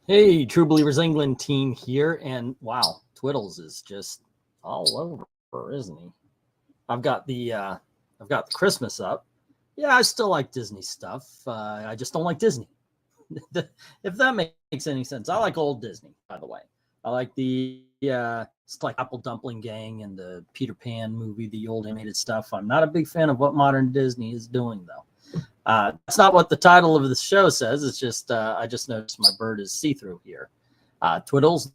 Hey, True Believers England team here, and wow, Twiddles is just all over, isn't he? I've got the Christmas up. Yeah, I still like Disney stuff. I just don't like Disney. If that makes any sense. I like old Disney, by the way. I like the it's like Apple Dumpling Gang and the Peter Pan movie, the old animated stuff. I'm not a big fan of what modern Disney is doing, though. That's not what the title of the show says. It's just I just noticed my bird is see-through here. Twiddles,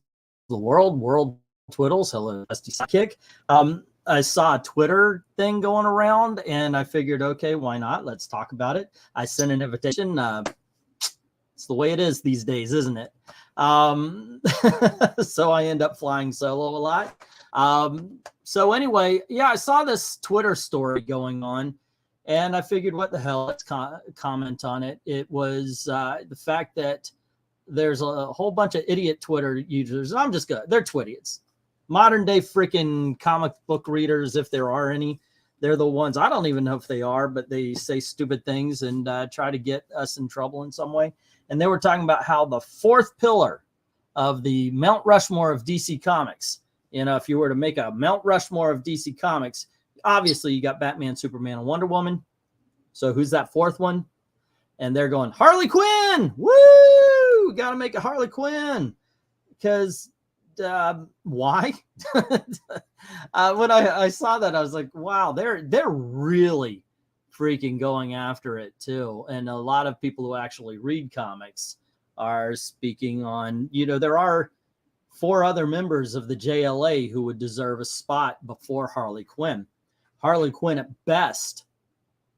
the world Twiddles. Hello, Dusty Sidekick. I saw a Twitter thing going around, and I figured, okay, why not? Let's talk about it. I sent an invitation. It's the way it is these days, isn't it? So I end up flying solo a lot. So anyway, yeah, I saw this Twitter story going on. And I figured, what the hell, let's comment on it. It was the fact that there's a whole bunch of idiot Twitter users. I'm just good. They're Twidiots. Modern day freaking comic book readers, if there are any. They're the ones, I don't even know if they are, but they say stupid things and try to get us in trouble in some way. And they were talking about how the fourth pillar of the Mount Rushmore of DC Comics, you know, if you were to make a Mount Rushmore of DC Comics, obviously, you got Batman, Superman, and Wonder Woman. So who's that fourth one? And they're going, Harley Quinn! Woo! Got to make a Harley Quinn. Because why? When I saw that, I was like, wow, they're really freaking going after it, too. And a lot of people who actually read comics are speaking on, you know, there are 4 other members of the JLA who would deserve a spot before Harley Quinn. Harley Quinn at best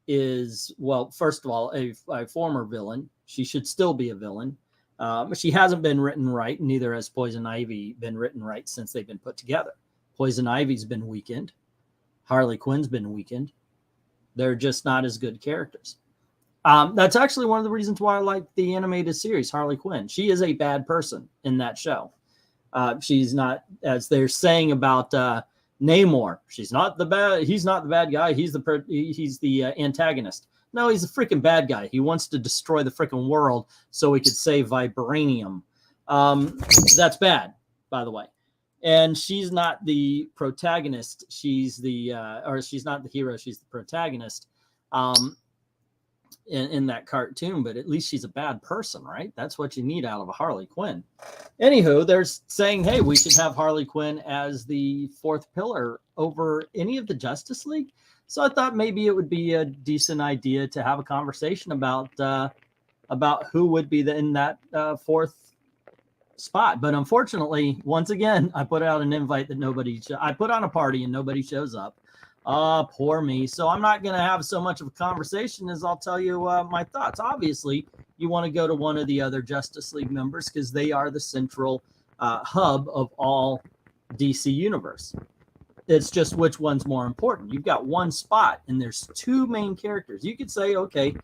is, well, first of all, a former villain. She should still be a villain. She hasn't been written right. Neither has Poison Ivy been written right since they've been put together. Poison Ivy's been weakened. Harley Quinn's been weakened. They're just not as good characters. That's actually one of the reasons why I like the animated series, Harley Quinn. She is a bad person in that show. She's not, as they're saying about Namor. He's not the bad guy. He's the antagonist. No, he's a freaking bad guy. He wants to destroy the freaking world so he could save vibranium. That's bad, by the way. And she's not the protagonist. She's she's not the hero. She's the protagonist in that cartoon. But at least she's a bad person, right? That's what you need out of a Harley Quinn. Anywho, they're saying, hey, we should have Harley Quinn as the fourth pillar over any of the Justice League. So I thought maybe it would be a decent idea to have a conversation about who would be in that fourth spot. But unfortunately, once again, I put out an invite that I put on a party and nobody shows up. Poor me. So I'm not going to have so much of a conversation as I'll tell you my thoughts. Obviously, you want to go to one of the other Justice League members because they are the central hub of all DC Universe. It's just which one's more important. You've got one spot and there's 2 main characters. You could say, okay,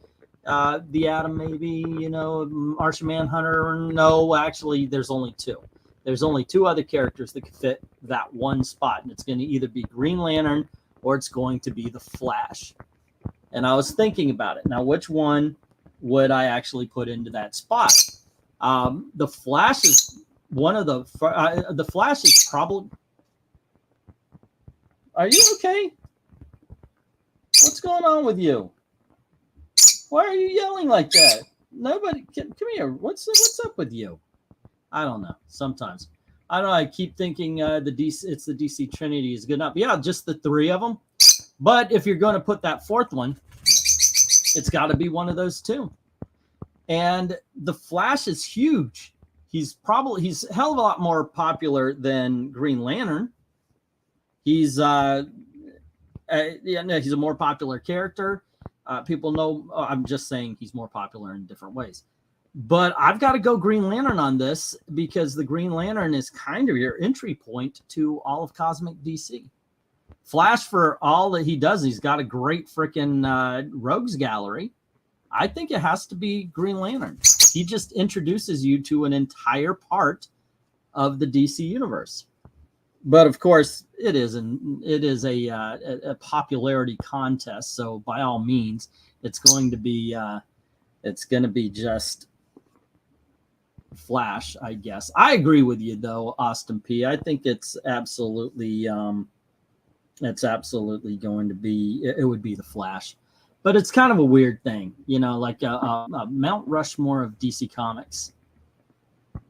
the Atom maybe, you know, Martian Manhunter. No, actually, there's only 2. There's only 2 other characters that could fit that one spot. And it's going to either be Green Lantern or it's going to be the Flash. And I was thinking about it. Now, which one would I actually put into that spot? The Flash is one of the Flash is probably... Are you okay? What's going on with you? Why are you yelling like that? Nobody, come here. What's up with you? I don't know. Sometimes. I don't know. I keep thinking it's the DC Trinity is good enough. Yeah, just the 3 of them. But if you're going to put that 4th one, it's got to be one of those 2. And the Flash is huge. He's a hell of a lot more popular than Green Lantern. He's he's a more popular character. People know. I'm just saying he's more popular in different ways. But I've got to go Green Lantern on this because the Green Lantern is kind of your entry point to all of Cosmic DC. Flash, for all that he does, he's got a great freaking rogues gallery. I think it has to be Green Lantern. He just introduces you to an entire part of the DC universe. But of course, it is a popularity contest. So by all means, it's going to be just Flash, I guess. I agree with you though, Austin P. I think it's absolutely going to be, it would be the Flash. But it's kind of a weird thing, you know, like a Mount Rushmore of DC Comics.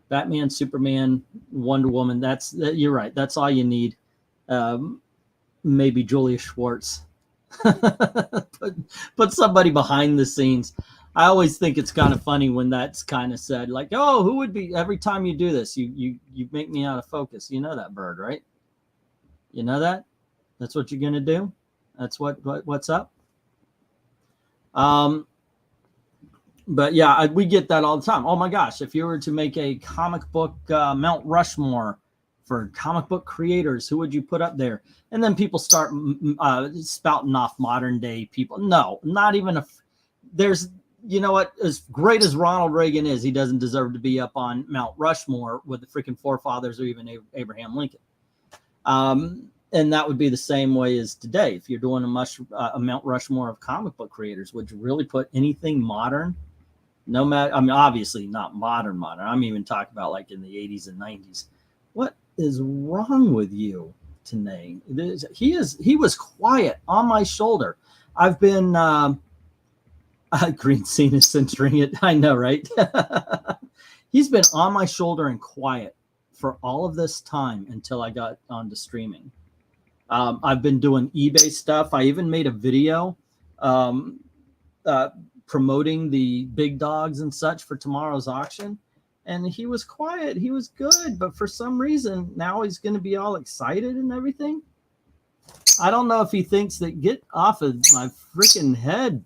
Batman, Superman, Wonder Woman. You're right. That's all you need. Maybe Julia Schwartz. put somebody behind the scenes. I always think it's kind of funny when that's kind of said, like, oh, who would be, every time you do this, you make me out of focus. You know that bird, right? You know that? That's what you're gonna do? That's what's up? But yeah, we get that all the time. Oh my gosh, if you were to make a comic book Mount Rushmore for comic book creators, who would you put up there? And then people start spouting off modern day people. No, not even there's, you know what, as great as Ronald Reagan is, he doesn't deserve to be up on Mount Rushmore with the freaking forefathers or even Abraham Lincoln. And that would be the same way as today. If you're doing a Mount Rushmore of comic book creators, would you really put anything modern? No matter, I mean, obviously not modern. I'm even talking about like in the 80s and 90s. What is wrong with you, Tanae? He was quiet on my shoulder. I've been Green Scene is censoring it. I know, right? He's been on my shoulder and quiet for all of this time until I got onto streaming. I've been doing eBay stuff. I even made a video promoting the big dogs and such for tomorrow's auction. And he was quiet. He was good. But for some reason, now he's going to be all excited and everything. I don't know if he thinks that, get off of my freaking head.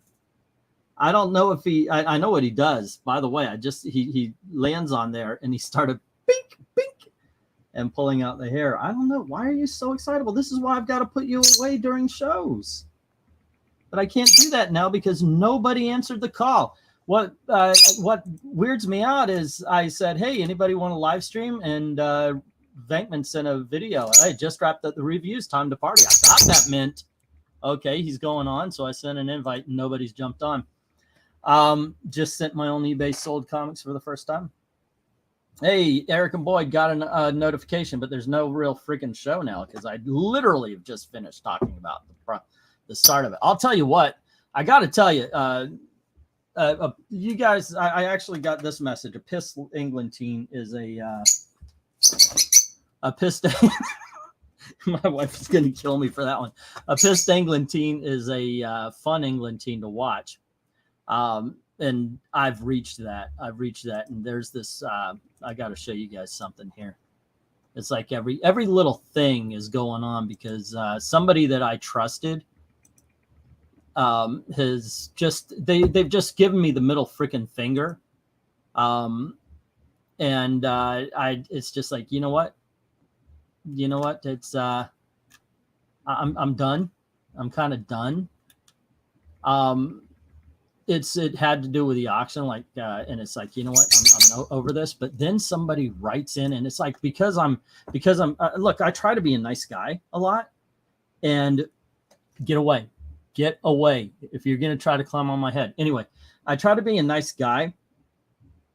I don't know if I know what he does. By the way, he lands on there and he started bink, bink, and pulling out the hair. I don't know. Why are you so excitable? This is why I've got to put you away during shows. But I can't do that now because nobody answered the call. What weirds me out is I said, hey, anybody want to live stream? And Venkman sent a video. I just wrapped up the reviews. Time to party. I thought that meant, okay, he's going on. So I sent an invite and nobody's jumped on. Just sent my own eBay sold comics for the first time. Hey, Eric and Boyd got a notification, but there's no real freaking show now because I literally have just finished talking about the start of it. I'll tell you what, I got to tell you, you guys, I actually got this message. A pissed England teen is a pissed. My wife is going to kill me for that one. A pissed England teen is a fun England teen to watch. And I've reached that. And there's this, I got to show you guys something here. It's like every little thing is going on because somebody that I trusted has they've just given me the middle freaking finger. And it's just like, you know what? It's, I'm done. I'm kind of done. It had to do with the auction, like, and it's like, you know what, I'm over this. But then somebody writes in, and it's like, because I'm look, I try to be a nice guy a lot, and get away. If you're gonna try to climb on my head, anyway, I try to be a nice guy.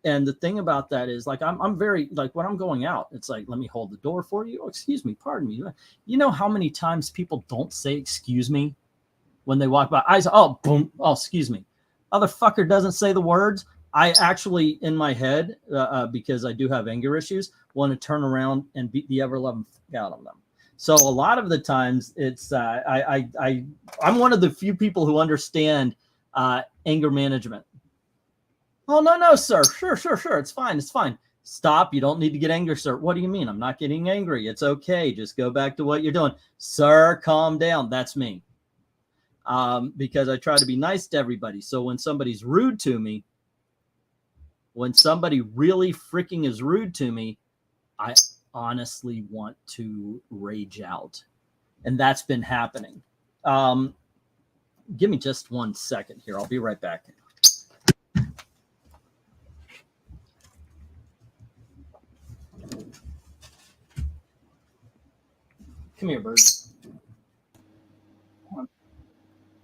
And the thing about that is, like, I'm very, like, when I'm going out, it's like, let me hold the door for you. Oh, excuse me, pardon me. You know how many times people don't say excuse me when they walk by? I say, oh, boom, oh, excuse me. Other fucker doesn't say the words. I actually, in my head, because I do have anger issues, want to turn around and beat the ever-loving fuck out of them. So a lot of the times, it's I'm one of the few people who understand anger management. Oh, no, sir. Sure. It's fine. Stop. You don't need to get angry, sir. What do you mean? I'm not getting angry. It's okay. Just go back to what you're doing. Sir, calm down. That's me. Because I try to be nice to everybody. So when somebody's rude to me, when somebody really freaking is rude to me, I honestly want to rage out. And that's been happening. Give me just 1 second here. I'll be right back. Come here, bird.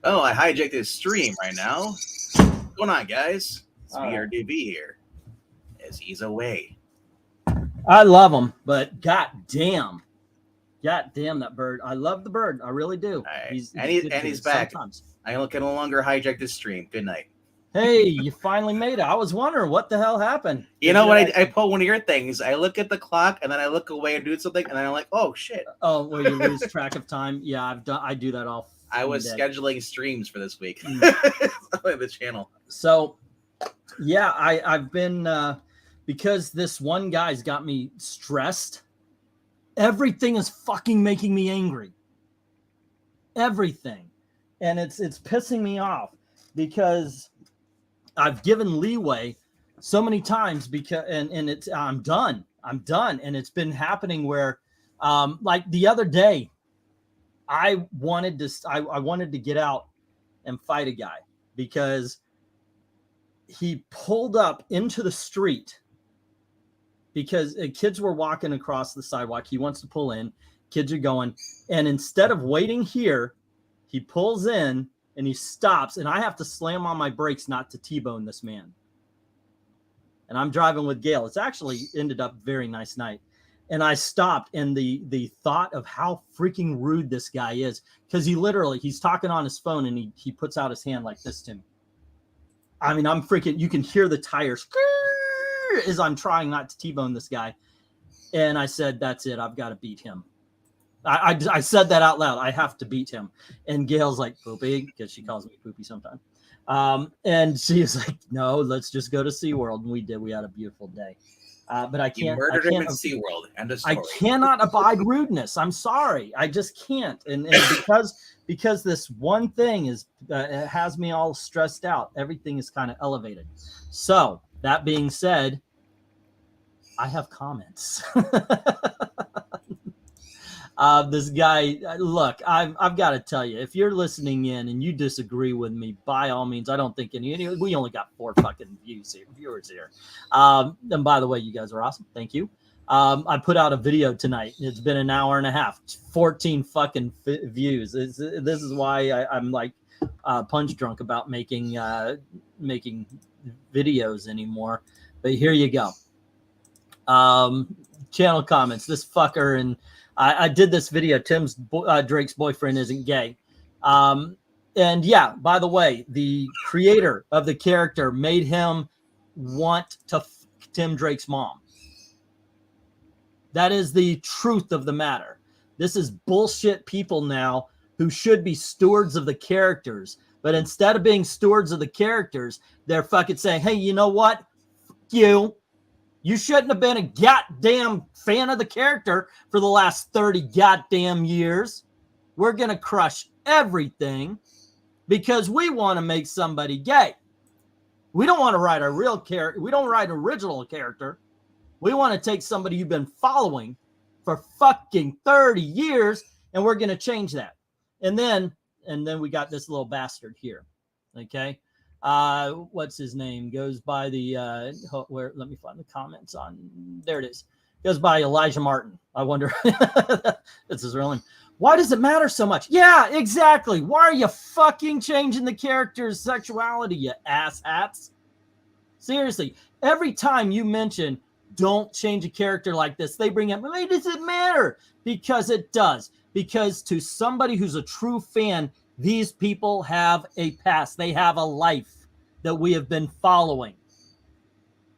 Oh, I hijacked this stream right now. What's going on, guys? It's VRDV here. as he's away. I love him, but goddamn that bird. I love the bird. I really do. Right. He's back. Sometimes. I can no longer hijack this stream. Good night. Hey, you finally made it. I was wondering what the hell happened. You know when I pull one of your things, I look at the clock and then I look away and do something, and then I'm like, oh shit. Oh, where you lose track of time. Yeah, I do that all. I was scheduling streams for this week. On the channel. So yeah, I've been because this one guy's got me stressed. Everything is fucking making me angry. Everything. And it's pissing me off because I've given leeway so many times because and it's I'm done. And it's been happening where like the other day I wanted to get out and fight a guy because he pulled up into the street because kids were walking across the sidewalk. He wants to pull in. Kids are going. And instead of waiting here, he pulls in and he stops. And I have to slam on my brakes not to T-bone this man. And I'm driving with Gail. It's actually ended up a very nice night. And I stopped. And the thought of how freaking rude this guy is. Because he's talking on his phone and he puts out his hand like this to me. I mean, I'm freaking, you can hear the tires as I'm trying not to T-bone this guy. And I said, that's it. I've got to beat him. I said that out loud. I have to beat him. And Gail's like, Poopy, because she calls me Poopy sometimes. And she's like, no, let's just go to SeaWorld. And we did. We had a beautiful day. But I can't. You murdered him at SeaWorld. End of story. I cannot abide rudeness. I'm sorry. I just can't. And because this one thing is it has me all stressed out. Everything is kind of elevated. So that being said, I have comments. This guy, look, I've got to tell you, if you're listening in and you disagree with me, by all means, I don't think we only got 4 fucking viewers here. And by the way, you guys are awesome. Thank you. I put out a video tonight. It's been an hour and a half, 14 fucking views. This is why I'm like punch drunk about making videos anymore. But here you go. Channel comments. This fucker, and I did this video. Drake's boyfriend isn't gay. And yeah, by the way, the creator of the character made him want to fuck Tim Drake's mom. That is the truth of the matter. This is bullshit people now who should be stewards of the characters. But instead of being stewards of the characters, they're fucking saying, hey, you know what? Fuck you. You shouldn't have been a goddamn fan of the character for the last 30 goddamn years. We're going to crush everything because we want to make somebody gay. We don't want to write a real character. We don't write an original character. We want to take somebody you've been following for fucking 30 years, and we're going to change that. And then we got this little bastard here. Okay. What's his name? Goes by the let me find the comments on. There it is. Goes by Elijah Martin. I wonder. That's his real name. Why does it matter so much? Yeah, exactly. Why are you fucking changing the character's sexuality, you asshats? Seriously, every time you mention don't change a character like this, they bring up, why does it matter? Because it does. Because to somebody who's a true fan, these people have a past. They have a life that we have been following.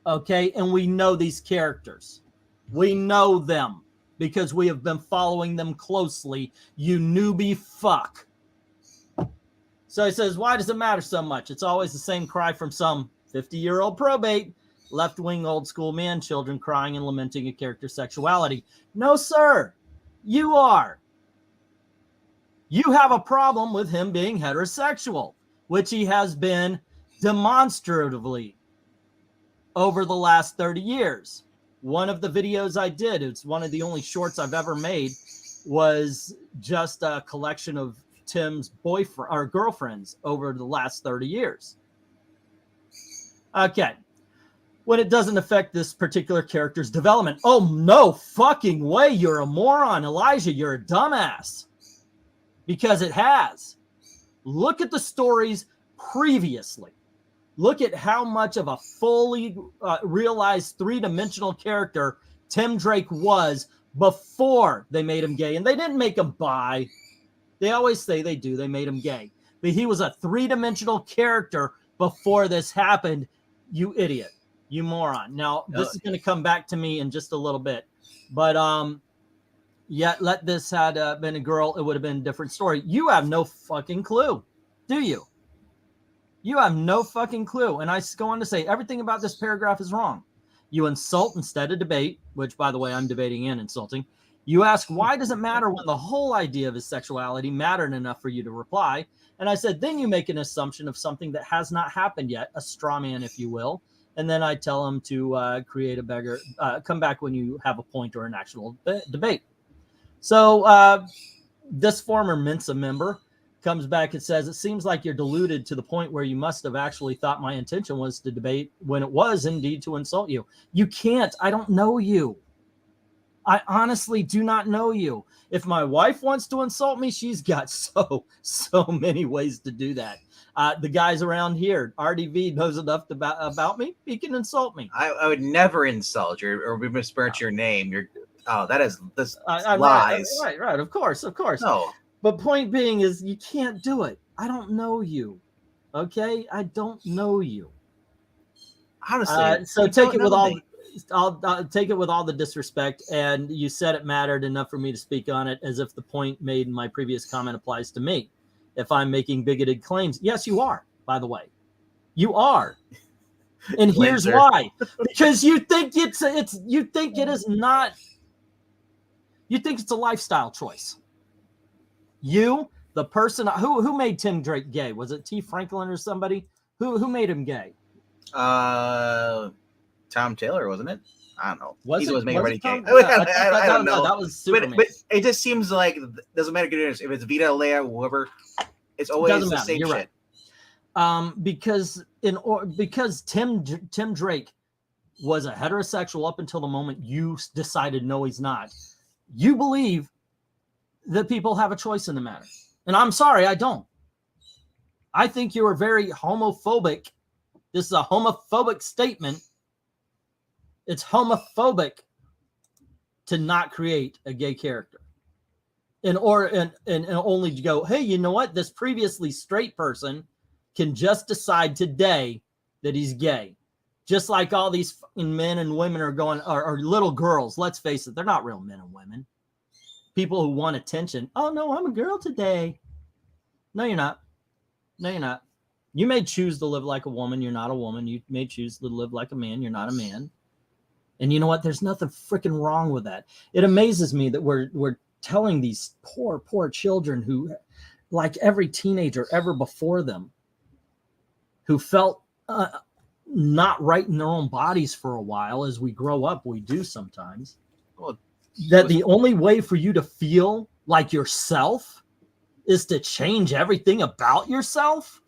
Okay? And we know these characters. We know them because we have been following them closely. You newbie fuck. So he says, why does it matter so much? It's always the same cry from some 50-year-old probate, left-wing old school man, children crying and lamenting a character's sexuality. No, sir. You are. You have a problem with him being heterosexual, which he has been demonstratively over the last 30 years. One of the videos I did, it's one of the only shorts I've ever made, was just a collection of Tim's boyfriend or girlfriends over the last 30 years. Okay. When it doesn't affect this particular character's development. Oh, no fucking way. You're a moron, Elijah. You're a dumbass. Because it has. Look at the stories previously. Look at how much of a fully realized three-dimensional character Tim Drake was before they made him gay. And they didn't make him bi. They always say they do. They made him gay. But he was a three-dimensional character before this happened. You idiot. You moron. Now, this is going to come back to me in just a little bit. But yet, let this had been a girl, it would have been a different story. You have no fucking clue, do you? You have no fucking clue. And I go on to say everything about this paragraph is wrong. You insult instead of debate, which, by the way, I'm debating and insulting. You ask, why does it matter when the whole idea of his sexuality mattered enough for you to reply? And I said, then you make an assumption of something that has not happened yet, a straw man, if you will. And then I tell him to create a beggar, come back when you have a point or an actual debate. So this former Mensa member comes back and says, it seems like you're deluded to the point where you must have actually thought my intention was to debate when it was indeed to insult you. You can't. I don't know you. I honestly do not know you. If my wife wants to insult me, she's got so many ways to do that. The guys around here, RDV knows enough about me. He can insult me. I would never insult you or mispronounce your name. That is lies. Right. Of course. No. But point being is you can't do it. I don't know you. Okay? I don't know you. Honestly. So take it with all... I'll take it with all the disrespect, and you said it mattered enough for me to speak on it as if the point made in my previous comment applies to me. If I'm making bigoted claims, yes, you are, by the way. You are. And here's why. Because you think you think it is not, you think it's a lifestyle choice. You, the person who made Tim Drake gay? Was it T. Franklin or somebody? Who made him gay? Tom Taylor, wasn't it? I don't know. Was it making everybody gay. I don't know. That was Superman. But it just seems like it doesn't matter if it's Vita, Leia, whoever. It's always the same shit. Right. Because Tim Drake was a heterosexual up until the moment you decided no, he's not. You believe that people have a choice in the matter, and I'm sorry, I don't. I think you are very homophobic. This is a homophobic statement. It's homophobic to not create a gay character. And only to go, hey, you know what? This previously straight person can just decide today that he's gay. Just like all these fucking men and women are going, or little girls, let's face it, they're not real men and women. People who want attention. Oh, no, I'm a girl today. No, you're not. No, you're not. You may choose to live like a woman. You're not a woman. You may choose to live like a man. You're not a man. And you know what? There's nothing freaking wrong with that. It amazes me that we're telling these poor children who, like every teenager ever before them, who felt not right in their own bodies for a while. As we grow up, we do sometimes. Well, that the only way for you to feel like yourself is to change everything about yourself.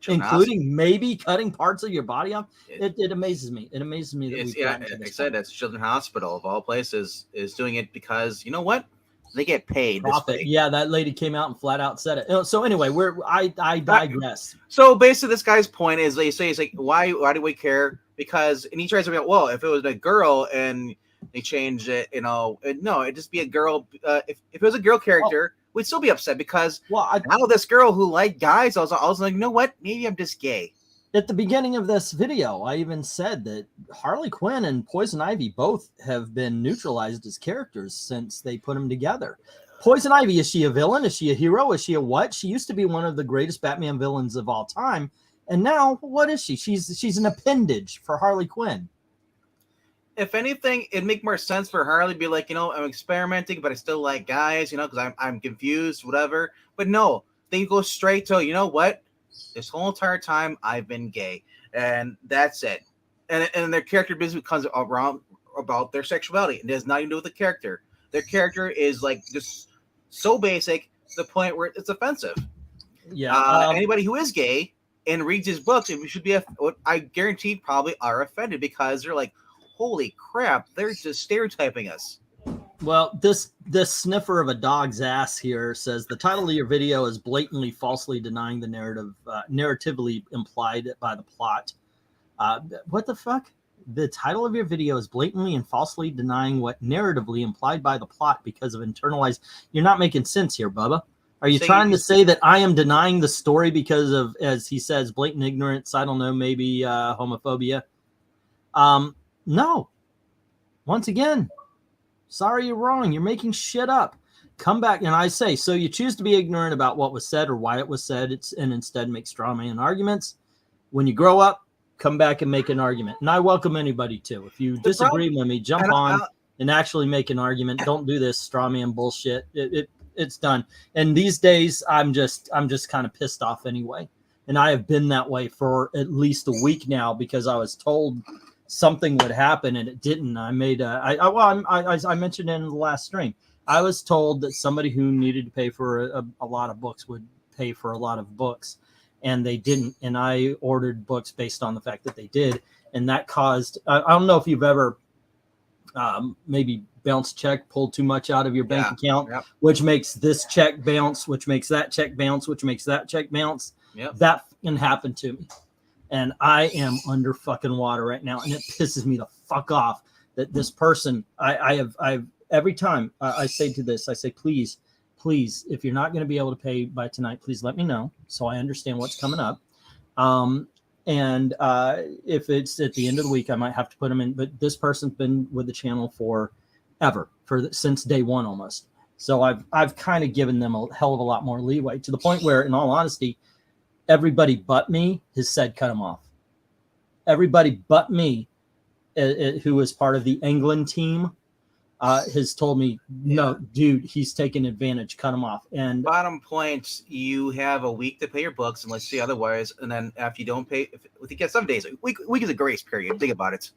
Including maybe cutting parts of your body off. It amazes me. It amazes me that like I said, that's Children's Hospital of all places is doing it because you know what? They get paid. Profit. Yeah, that lady came out and flat out said it. So anyway, I digress. So basically, this guy's point is they say it's like why do we care? Because and he tries to be like, well, if it was a girl and they changed it, no, it'd just be a girl. If it was a girl character. We'd still be upset because now this girl who liked guys, I was like, you know what? Maybe I'm just gay. At the beginning of this video, I even said that Harley Quinn and Poison Ivy both have been neutralized as characters since they put them together. Poison Ivy, is she a villain? Is she a hero? Is she a what? She used to be one of the greatest Batman villains of all time. And now, what is she? She's an appendage for Harley Quinn. If anything, it'd make more sense for Harley to be like, I'm experimenting, but I still like guys, because I'm confused, whatever. But no, they go straight to, you know what? This whole entire time I've been gay, and that's it. And their character business comes around about their sexuality. It has nothing to do with the character. Their character is like just so basic to the point where it's offensive. Yeah. Anybody who is gay and reads his books, it should be I guarantee probably are offended because they're like, holy crap, they're just stereotyping us. Well, this sniffer of a dog's ass here says the title of your video is blatantly falsely denying the narrative, narratively implied by the plot. What the fuck? The title of your video is blatantly and falsely denying what narratively implied by the plot because of internalized. You're not making sense here, Bubba. Are you trying to say that I am denying the story because of, as he says, blatant ignorance? I don't know, maybe homophobia. No. Once again, sorry, you're wrong. You're making shit up. Come back, and I say, so you choose to be ignorant about what was said or why it was said, and instead make straw man arguments. When you grow up, come back and make an argument. And I welcome anybody to. If you disagree with me, jump on and actually make an argument. Don't do this straw man bullshit. It's done. And these days, I'm just kind of pissed off anyway. And I have been that way for at least a week now because I was told something would happen and it didn't. I made I mentioned in the last stream. I was told that somebody who needed to pay for a lot of books would pay for a lot of books, and they didn't. And I ordered books based on the fact that they did, and that caused. I don't know if you've ever maybe bounce check, pulled too much out of your bank account, which makes this check bounce, which makes that check bounce, which makes that check bounce. That can happen to me. And I am under fucking water right now. And it pisses me the fuck off that this person, I've every time I say to this, I say, please, if you're not going to be able to pay by tonight, please let me know so I understand what's coming up. And if it's at the end of the week, I might have to put them in. But this person's been with the channel since day one almost. So I've kind of given them a hell of a lot more leeway, to the point where, in all honesty, everybody but me has said cut him off. Everybody but me, who is part of the England team, has told me, no, dude, he's taking advantage, cut him off. And bottom point, you have a week to pay your books unless you see otherwise. And then after you don't pay, if you get 7 days, a week is a grace period. Think about it.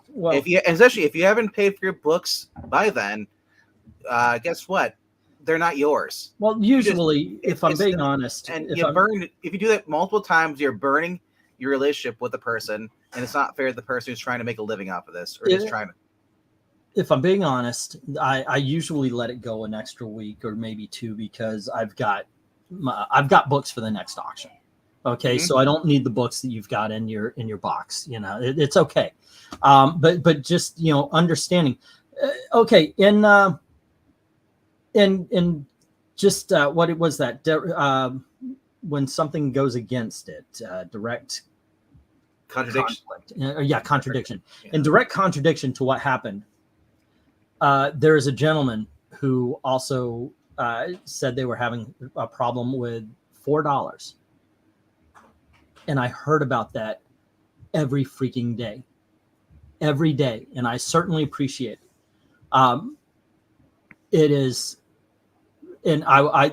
Well, especially if you haven't paid for your books by then, guess what? They're not yours. Well, usually, if I'm being honest, and if you do that multiple times, you're burning your relationship with the person, and it's not fair to the person who's trying to make a living off of this, or just trying to. If I'm being honest, I usually let it go an extra week or maybe two because I've got books for the next auction. Okay, so I don't need the books that you've got in your box. You know, it's okay. But just, you know, understanding. Okay, in just what it was that when something goes against it, direct contradiction. Contradiction. In direct contradiction to what happened. There is a gentleman who also said they were having a problem with $4. And I heard about that every freaking day. Every day. And I certainly appreciate it. It is, and I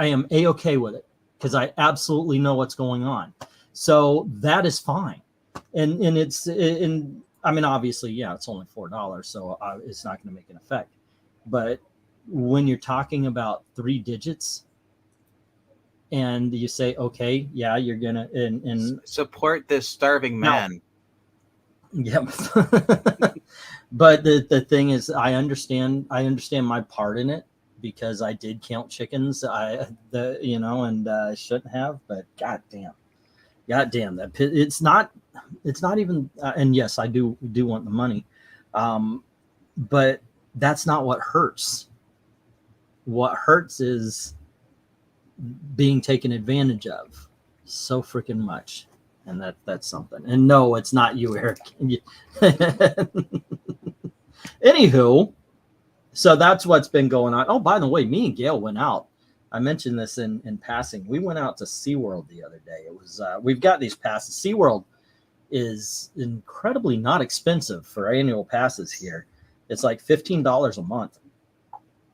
am A-okay with it because I absolutely know what's going on. So that is fine. And it's in. I mean, obviously, yeah, it's only $4, so it's not going to make an effect. But when you're talking about 3 digits and you say, okay, yeah, you're going to and support this starving man. Yeah. But the thing is, I understand my part in it because I did count chickens. And I shouldn't have, but goddamn, that it's not even. And yes, I do want the money, but that's not what hurts. What hurts is being taken advantage of so freaking much. And that's something. And no, it's not you, Eric. Anywho, so that's what's been going on. Oh, by the way, me and Gail went out. I mentioned this in passing. We went out to SeaWorld the other day. It was we've got these passes. SeaWorld is incredibly not expensive for annual passes here. It's like $15 a month.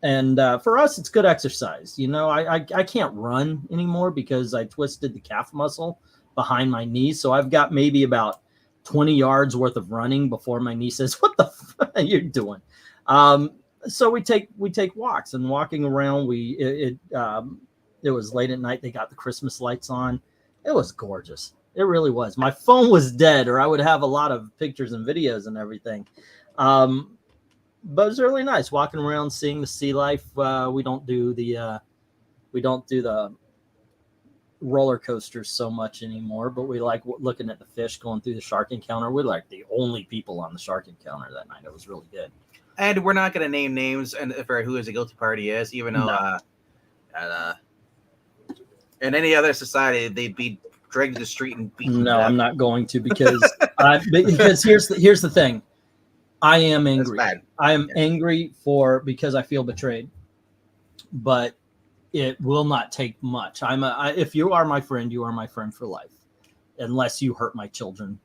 And for us, it's good exercise. You know, I can't run anymore because I twisted the calf muscle behind my knee. So I've got maybe about 20 yards worth of running before my knee says, what the fuck are you doing? So we take walks, and walking around, it was late at night. They got the Christmas lights on. It was gorgeous. It really was. My phone was dead, or I would have a lot of pictures and videos and everything. But it was really nice walking around, seeing the sea life. We don't do the roller coasters so much anymore, but we like looking at the fish going through the shark encounter. We're like the only people on the shark encounter that night. It was really good. And we're not going to name names and for who is a guilty party is, even though in any other society they'd be dragged to the street and beaten. No, I'm not going to because here's the thing. I am angry. I am angry because I feel betrayed. But it will not take much. If you are my friend, you are my friend for life, unless you hurt my children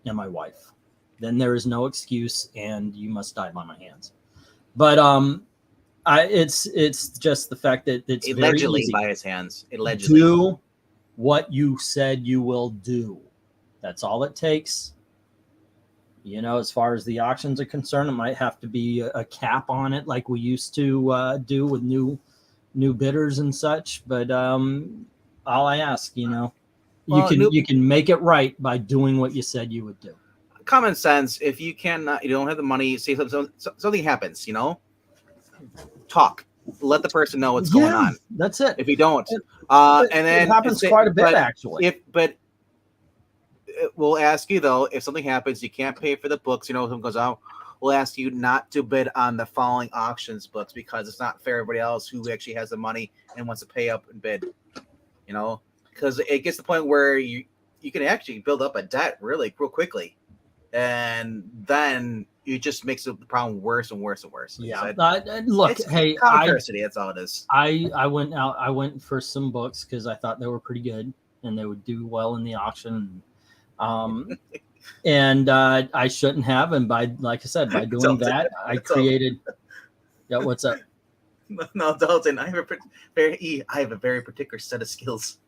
and my wife. Then there is no excuse, and you must die by my hands. But it's just the fact that it's allegedly very easy. By his hands. Allegedly. Do what you said you will do. That's all it takes. You know, as far as the auctions are concerned, it might have to be a cap on it, like we used to do with new bidders and such. But all I ask, you know, you can make it right by doing what you said you would do. Common sense. If you don't have the money, say something happens, you know, talk. Let the person know what's going on. That's it. If you don't, and then it happens quite a bit, actually. We'll ask you though, if something happens, you can't pay for the books. You know, something goes out. We'll ask you not to bid on the following auctions books because it's not fair to everybody else who actually has the money and wants to pay up and bid. You know, because it gets to the point where you can actually build up a debt real quickly, and then it just makes the problem worse and worse and worse. Yeah. Look, hey, that's all it is. I went for some books because I thought they were pretty good and they would do well in the auction. And I shouldn't have. And like I said, by doing that, I created. Yeah, what's up? No, Dalton, I have a very particular set of skills.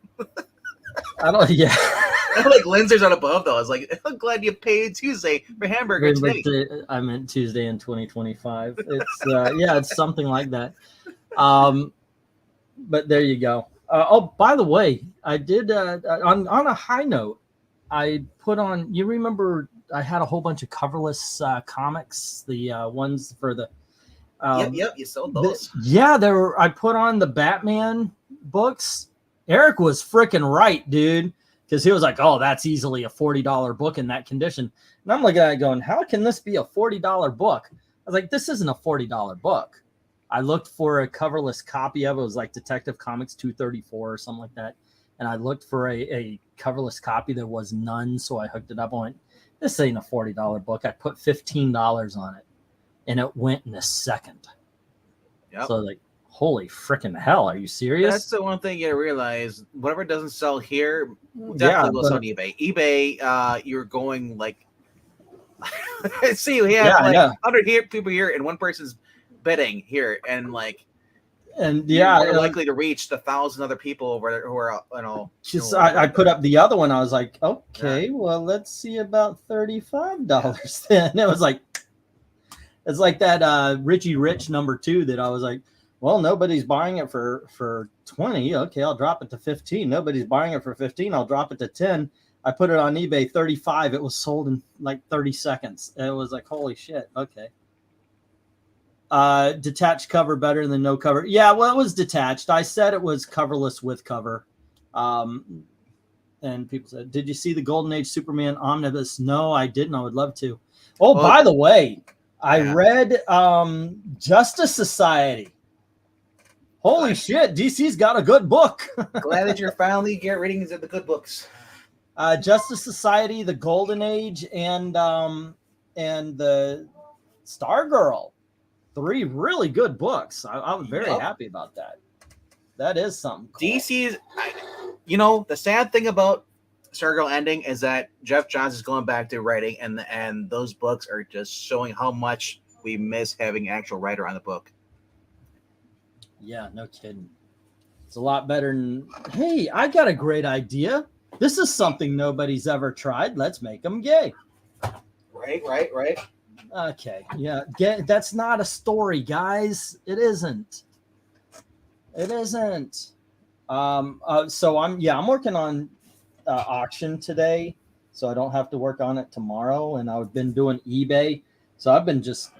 I don't. Yeah. Like Linzer's on above though. I was like, I'm glad you paid Tuesday for hamburger today. I meant Tuesday in 2025. It's it's something like that. But there you go. Oh, by the way, I did on a high note. I put on. You remember I had a whole bunch of coverless comics, the ones for the. Yep, you sold those. I put on the Batman books. Eric was freaking right, dude, because he was like, "Oh, that's easily a $40 book in that condition." And I'm looking at it going, "How can this be a $40 book?" I was like, "This isn't a $40 book." I looked for a coverless copy of it. It was like Detective Comics 234 or something like that. And I looked for a coverless copy. There was none, so I hooked it up. I went, this ain't a $40 book. I put $15 on it, and it went in a second. Yep. So like, holy freaking hell, are you serious? That's the one thing you gotta realize. Whatever doesn't sell here, definitely will sell on eBay. eBay, you're going like, see, we have 100 people here, and one person's bidding here, and like. And you're likely to reach the 1,000 other people over there who are, you know. I put up the other one. I was like, okay, well, let's see about $35 then. It was like, it's like that Richie Rich #2 that I was like, well, nobody's buying it for 20. Okay, I'll drop it to 15. Nobody's buying it for 15. I'll drop it to 10. I put it on eBay 35. It was sold in like 30 seconds. It was like, holy shit. Okay. Detached cover better than no cover. Yeah, well, it was detached. I said it was coverless with cover. And people said, did you see the Golden Age Superman omnibus? No, I didn't. I would love to. Oh, by the way, I read Justice Society. Holy shit, DC's got a good book. Glad that you're finally reading the good books. Justice Society, the Golden Age, and the Stargirl. 3 really good books. I'm very happy about that. That is something cool. DC's, you know, the sad thing about Stargirl ending is that Jeff Johns is going back to writing, and those books are just showing how much we miss having an actual writer on the book. Yeah, no kidding. It's a lot better than, hey, I got a great idea. This is something nobody's ever tried. Let's make them gay. Right. Okay, yeah, that's not a story, guys. It isn't. So I'm working on auction today, so I don't have to work on it tomorrow. And I've been doing eBay, so I've been just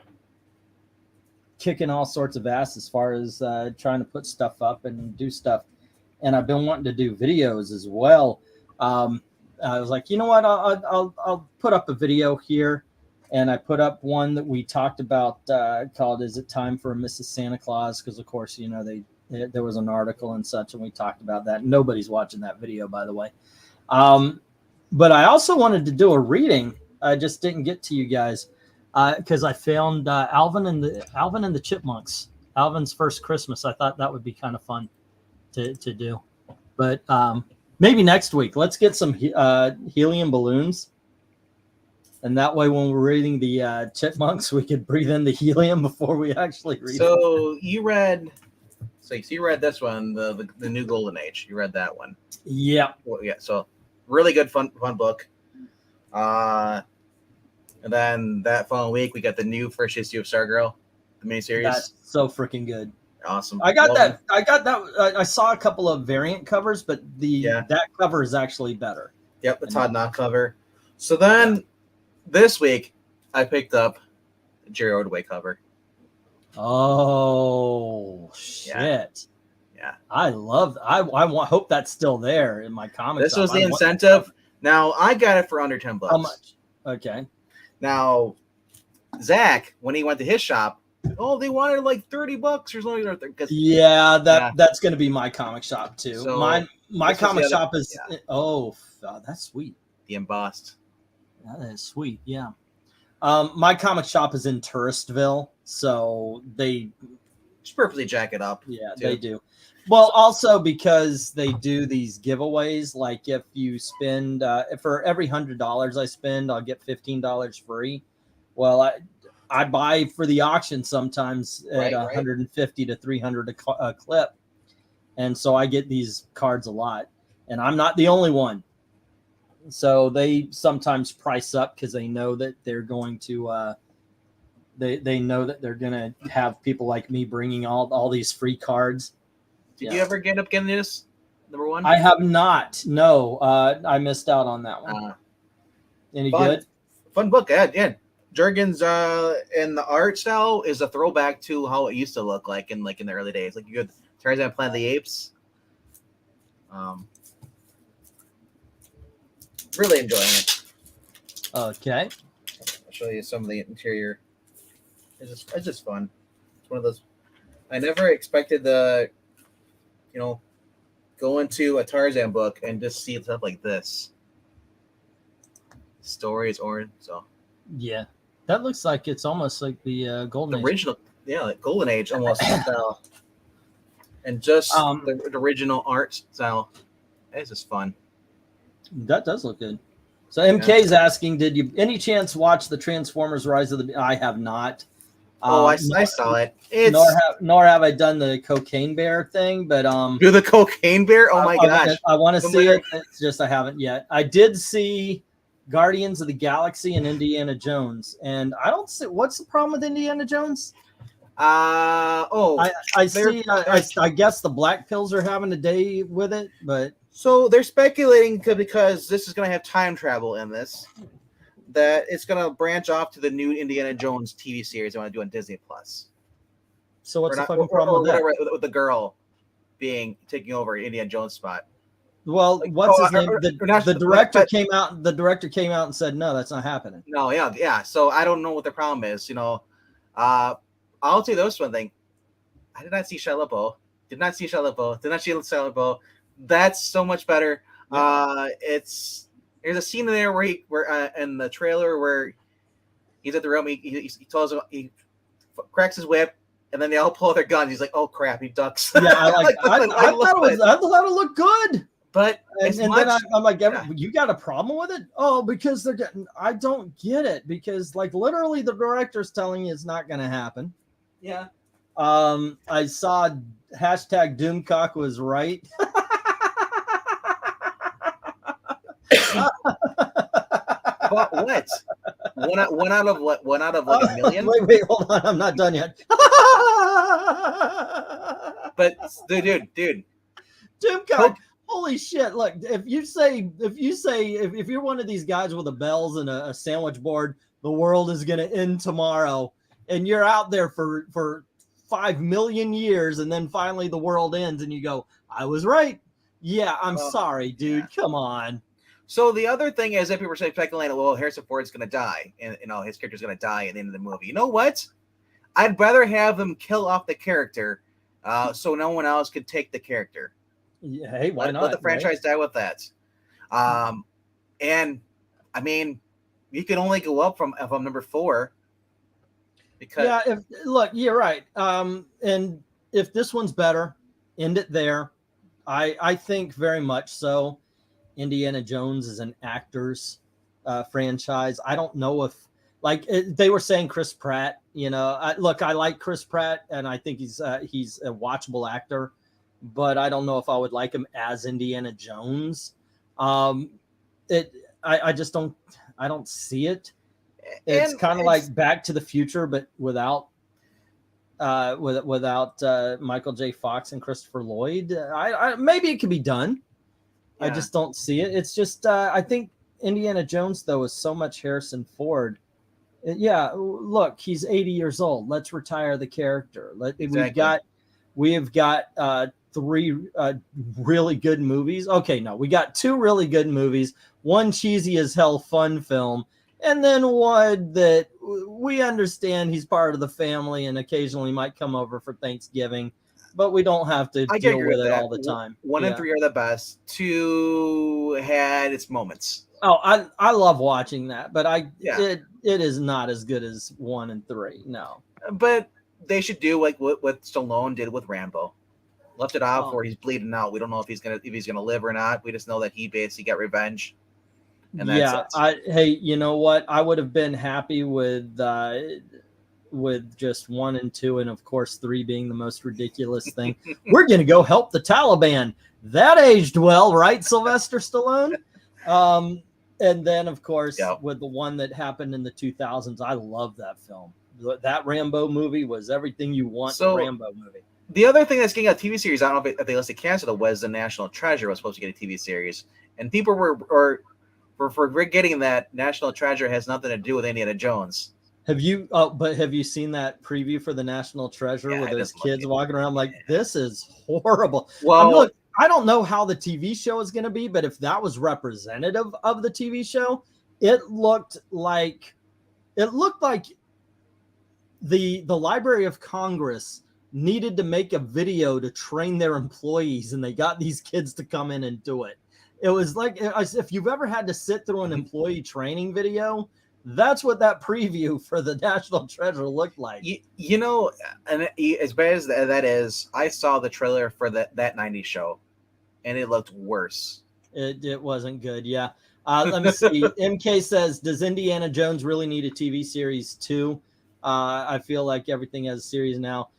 kicking all sorts of ass as far as trying to put stuff up and do stuff. and I've been wanting to do videos as well. I was like, you know what? I'll put up a video here, and I put up one that we talked about called "Is It Time for a Mrs. Santa Claus?" Because of course, you know, there was an article and such, and we talked about that. Nobody's watching that video, by the way. But I also wanted to do a reading. I just didn't get to you guys because I found Alvin and the Chipmunks. Alvin's First Christmas. I thought that would be kind of fun to do, but maybe next week. Let's get some helium balloons, and that way, when we're reading the Chipmunks, we could breathe in the helium before we actually read. So you read this one, the new Golden Age. You read that one. Yeah. Well, yeah. So really good, fun book. And then that following week, we got the new first issue of Stargirl, the miniseries. That's so freaking good. Awesome. I got that. I saw a couple of variant covers, but that cover is actually better. Yep, the TODD cover. So then this week, I picked up the Jerry Ordway cover. Oh shit! Yeah. I love. I hope that's still there in my comic. This was the incentive. Now I got it for under $10. How much? Okay. Now, Zach, when he went to his shop, they wanted like $30 or something. Yeah, that's going to be my comic shop too. So my comic shop is that's sweet. The embossed. That is sweet. Yeah. My comic shop is in Touristville, so they just purposely jack it up. Yeah, too. They do. Well, also because they do these giveaways, like if you spend for every $100 I spend, I'll get $15 free. Well, I buy for the auction sometimes at 150 to 300 a clip, and so I get these cards a lot, and I'm not the only one. So they sometimes price up because they know that they're going to they know that they're gonna have people like me bringing all these free cards. Did you ever get up getting this number one? I have not. No, I missed out on that one. Any good? Fun book, yeah. Jurgens and the art style is a throwback to how it used to look like in the early days. Like you had Tarzan Planet of the Apes. Really enjoying it. Okay. I'll show you some of the interior. It's just fun. It's one of those. I never expected go into a Tarzan book and just see stuff like this. Stories or so. Yeah, that looks like it's almost like the Golden Age. Original, like Golden Age almost style, and just the original art style. It's just fun. That does look good. So MK's asking, did you any chance watch the Transformers Rise of the? I have not. I saw it. Nor have I done the Cocaine Bear thing, but do the Cocaine Bear? Oh my gosh! I want to see it. It's just I haven't yet. I did see Guardians of the Galaxy and Indiana Jones, and I don't see what's the problem with Indiana Jones. I see. I guess the Black Pills are having a day with it, but so they're speculating because this is going to have time travel in this. That it's going to branch off to the new Indiana Jones TV series they want to do on Disney Plus. So what's the fucking problem with that? With the girl taking over Indiana Jones' spot. Well, what's his name? The director came out. The director came out and said, "No, that's not happening." No, yeah. So I don't know what the problem is. I'll tell you this one thing. I did not see Shia LaBeouf. Did not see Shia LaBeouf. That's so much better. Yeah. There's a scene in there where in the trailer where he's at the room. He tells him he cracks his whip, and then they all pull out their guns. He's like, "Oh crap!" He ducks. Yeah, I thought it looked good. But and then I'm like, you got a problem with it? Oh, because they're getting. I don't get it because like literally the director's telling you it's not going to happen. Yeah. I saw #Doomcock was right. But what? One out of what? One out of like a million? Wait, hold on. I'm not done yet. But dude. Doomcock. Holy shit. Look, if you're one of these guys with the bells and a sandwich board, the world is going to end tomorrow. And you're out there for 5 million years. And then finally the world ends and you go, I was right. Yeah, I'm sorry, dude. Yeah. Come on. So the other thing is that people are speculating, well, Harrison Ford's going to die, and his character's going to die at the end of the movie. You know what? I'd rather have them kill off the character, so no one else could take the character. Yeah, hey, why not? Let the franchise die with that. And I mean, you can only go up from number 4. Because yeah, look, you're right. And if this one's better, end it there. I think very much so. Indiana Jones is an actor's franchise. I don't know if, like they were saying, Chris Pratt. Look, I like Chris Pratt, and I think he's a watchable actor, but I don't know if I would like him as Indiana Jones. I just don't. I don't see it. It's kind of like Back to the Future, but without Michael J. Fox and Christopher Lloyd. Maybe it could be done. Yeah. I just don't see it. It's just I think Indiana Jones though is so much Harrison Ford. Yeah, look, he's 80 years old. Let's retire the character. Exactly. We have got 3 really good movies. Okay, no, we got 2 really good movies. One cheesy as hell fun film. And then one that we understand he's part of the family and occasionally might come over for Thanksgiving, but we don't have to deal with it all the time. 1 and 3 are the best. 2 had its moments. Oh, I love watching that, but it is not as good as 1 and 3. No, but they should do like what Stallone did with Rambo. Left it out where he's bleeding out. We don't know if he's gonna live or not. We just know that he basically got revenge. And that's hey, you know what? I would have been happy with just 1 and 2, and of course 3 being the most ridiculous thing. We're gonna go help the Taliban. That aged well, right, Sylvester Stallone? And then of course with the one that happened in the 2000s, I love that film. That Rambo movie was everything you want in a Rambo movie. The other thing that's getting a TV series, I don't know if they listed canceled, was The National Treasure was supposed to get a TV series, and people were forgetting that National Treasure has nothing to do with Indiana Jones. Have you seen that preview for The National Treasure with those kids walking around like, this is horrible? Well, look, I don't know how the TV show is going to be, but if that was representative of the TV show, it looked like the Library of Congress needed to make a video to train their employees, and they got these kids to come in and do it. It was like, if you've ever had to sit through an employee training video, that's what that preview for the National Treasure looked like. And as bad as that is, I saw the trailer for that 90s show, and it looked worse. It wasn't good, yeah. Let me see. MK says, does Indiana Jones really need a TV series too? I feel like everything has a series now.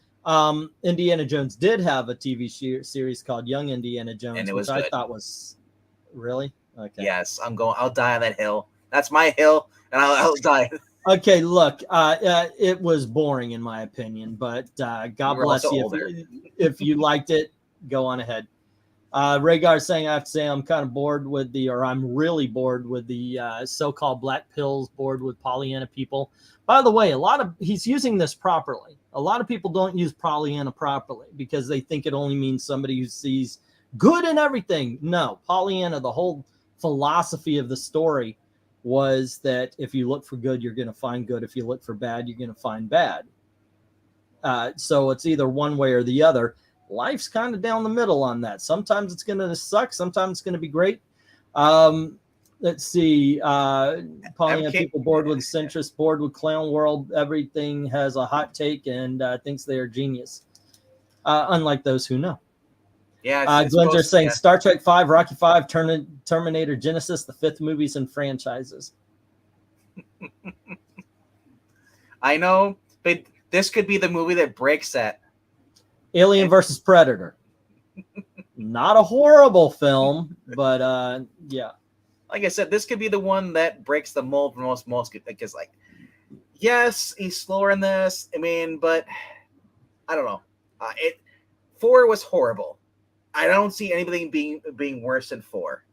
Indiana Jones did have a TV series called Young Indiana Jones, and which I thought was really okay. Yes, I'll die on that hill. That's my hill, and I'll die. Okay, look, it was boring in my opinion, but God bless you. If you liked it, go on ahead. Rhaegar saying, I have to say I'm kind of bored with I'm really bored with the so-called black pills, bored with Pollyanna people. By the way, he's using this properly. A lot of people don't use Pollyanna properly because they think it only means somebody who sees good in everything. No, Pollyanna, the whole philosophy of the story was that if you look for good, you're going to find good. If you look for bad, you're going to find bad. So it's either one way or the other. Life's kind of down the middle on that. Sometimes it's going to suck. Sometimes it's going to be great. Let's see. Pollyanna people bored with centrist, bored with clown world. Everything has a hot take and thinks they are genius. Unlike those who know. Yeah. Glenn's are saying Star Trek 5, Rocky 5, Terminator Genesis, the 5th movies and franchises. I know, but this could be the movie that breaks that. Alien versus Predator. Not a horrible film, but yeah. Like I said, this could be the one that breaks the mold for most because, like, yes, he's slower in this. I mean, but I don't know. 4 was horrible. I don't see anything being worse than 4.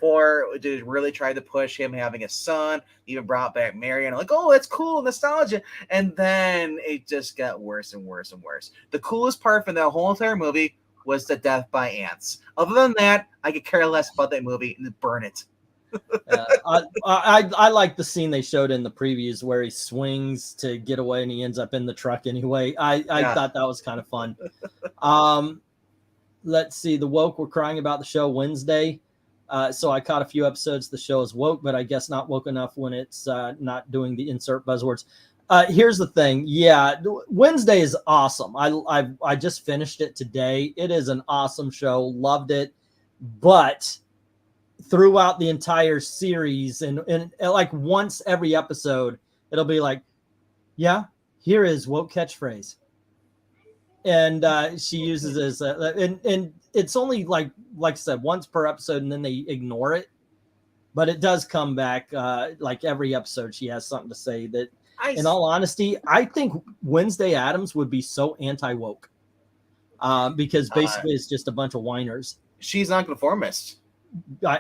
4 did really try to push him having a son. Even brought back Marion. Like, oh, that's cool, nostalgia. And then it just got worse and worse and worse. The coolest part from that whole entire movie was the death by ants. Other than that, I could care less about that movie and burn it. I like the scene they showed in the previews where he swings to get away and he ends up in the truck anyway. I thought that was kind of fun. Let's see. The woke were crying about the show Wednesday. So I caught a few episodes. The show is woke, but I guess not woke enough when it's not doing the insert buzzwords. Here's the thing. Yeah, Wednesday is awesome. I just finished it today. It is an awesome show. Loved it. But throughout the entire series and like once every episode, it'll be like, yeah, here is woke catchphrase. And she uses as and it's only like I said, once per episode, and then they ignore it. But it does come back like every episode. She has something to say that, in all honesty, I think Wednesday Addams would be so anti-woke because basically it's just a bunch of whiners. She's nonconformist.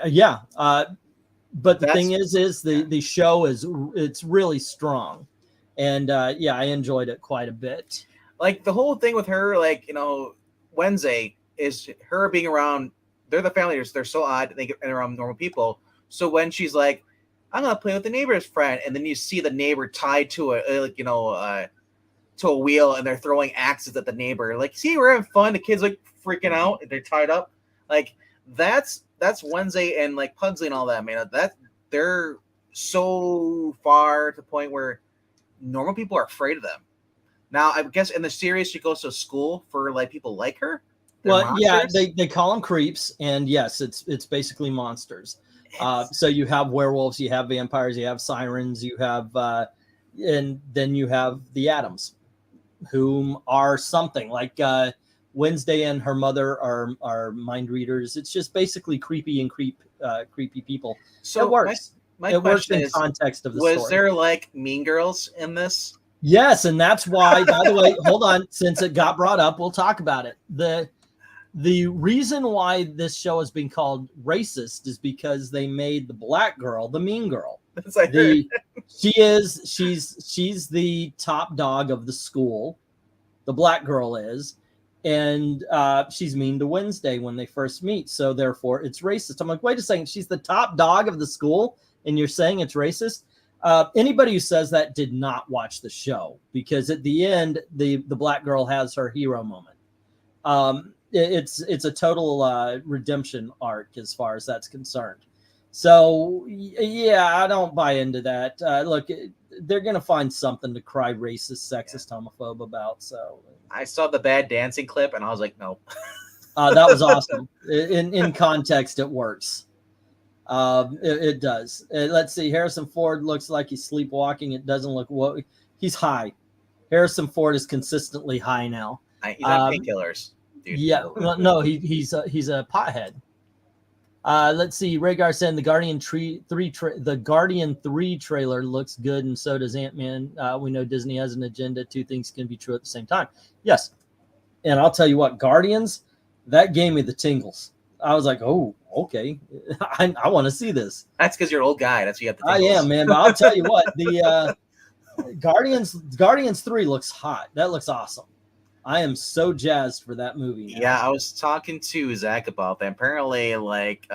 Yeah. But the thing is the show it's really strong. And yeah, I enjoyed it quite a bit. Like the whole thing with her, like, you know, Wednesday is her being around, they're the family, they're so odd, they get around normal people. So when she's like, I'm gonna play with the neighbor's friend, and then you see the neighbor tied to a like, you know, to a wheel, and they're throwing axes at the neighbor. Like, see, we're having fun. The kid's like freaking out, and they're tied up. Like that's Wednesday and like Pugsley and all that, man. That they're so far to the point where normal people are afraid of them. Now, I guess in the series, she goes to school for like people like her. Well, yeah, they call them creeps, and yes, it's basically monsters. So you have werewolves, you have vampires, you have sirens, you have, and then you have the Addams, whom are something like Wednesday and her mother are mind readers. It's just basically creepy and creepy people. So it works. My question is, in context of the story. Was there like Mean Girls in this? Yes, and that's why, by the way, hold on, since it got brought up, we'll talk about it. The reason why this show has been called racist is because they made the black girl the mean girl. She's the top dog of the school. The black girl is, and she's mean to Wednesday when they first meet. So therefore, it's racist. I'm like, wait a second, she's the top dog of the school, and you're saying it's racist? Anybody who says that did not watch the show, because at the end, the black girl has her hero moment. It's a total redemption arc as far as that's concerned. So yeah, I don't buy into that. Look, they're gonna find something to cry racist, sexist, homophobe about. So I saw the bad dancing clip and I was like, no. That was awesome. In context, it works. It does. Let's see. Harrison Ford looks like he's sleepwalking. It doesn't look he's high. Harrison Ford is consistently high now. He's on painkillers. Yeah, no, he's a pothead. Let's see. Rhaegar said the Guardian 3 trailer looks good, and so does Ant-Man. We know Disney has an agenda. Two things can be true at the same time. Yes, and I'll tell you what, Guardians, that gave me the tingles. I was like, oh, okay, I want to see this. That's because you're an old guy. That's what you have to. I am, man. But I'll tell you what, the Guardians 3 looks hot. That looks awesome. I am so jazzed for that movie now. Yeah, I was talking to Zach about that. Apparently, like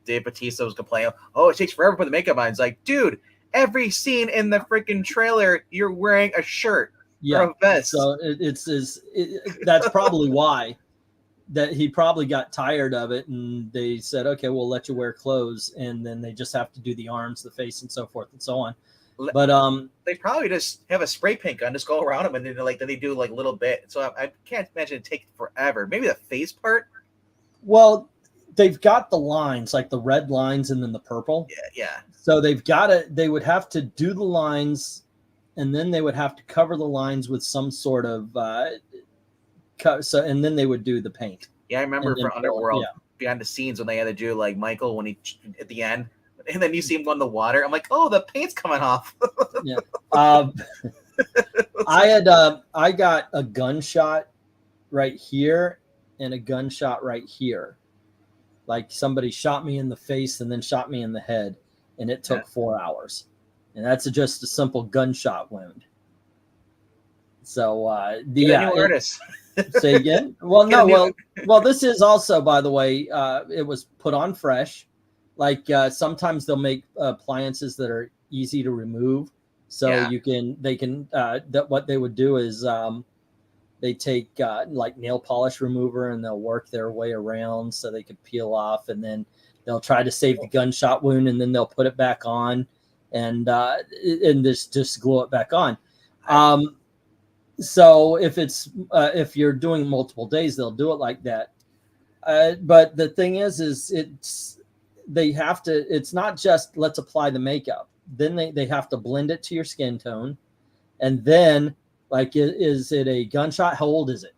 Dave Bautista was complaining, oh, it takes forever to put the makeup on. It's like, dude, every scene in the freaking trailer, you're wearing a shirt or a vest. So that's probably why. That he probably got tired of it, and they said, okay, we'll let you wear clothes, and then they just have to do the arms, the face, and so forth and so on. But they probably just have a spray paint gun, just go around them, and then they do like a little bit. So I can't imagine it take forever. Maybe the face part. Well, they've got the lines, like the red lines and then the purple. Yeah. So they've got it. They would have to do the lines, and then they would have to cover the lines with some sort of and then they would do the paint. Yeah, I remember for Underworld behind the scenes when they had to do like Michael when he at the end, and then you see him go in the water. I'm like, oh, the paint's coming off. Yeah. I got a gunshot right here and a gunshot right here. Like somebody shot me in the face and then shot me in the head, and it took 4 hours. And that's just a simple gunshot wound. So new artist. Say again? Well, no. Well, this is also, by the way, it was put on fresh. Like sometimes they'll make appliances that are easy to remove, so Yeah. they can. That what they would do is they take like nail polish remover and they'll work their way around so they could peel off, and then they'll try to save the gunshot wound, and then they'll put it back on, and just glue it back on. So if you're doing multiple days, they'll do it like that. But the thing is they have to. It's not just let's apply the makeup. Then they have to blend it to your skin tone, and then like is it a gunshot? How old is it?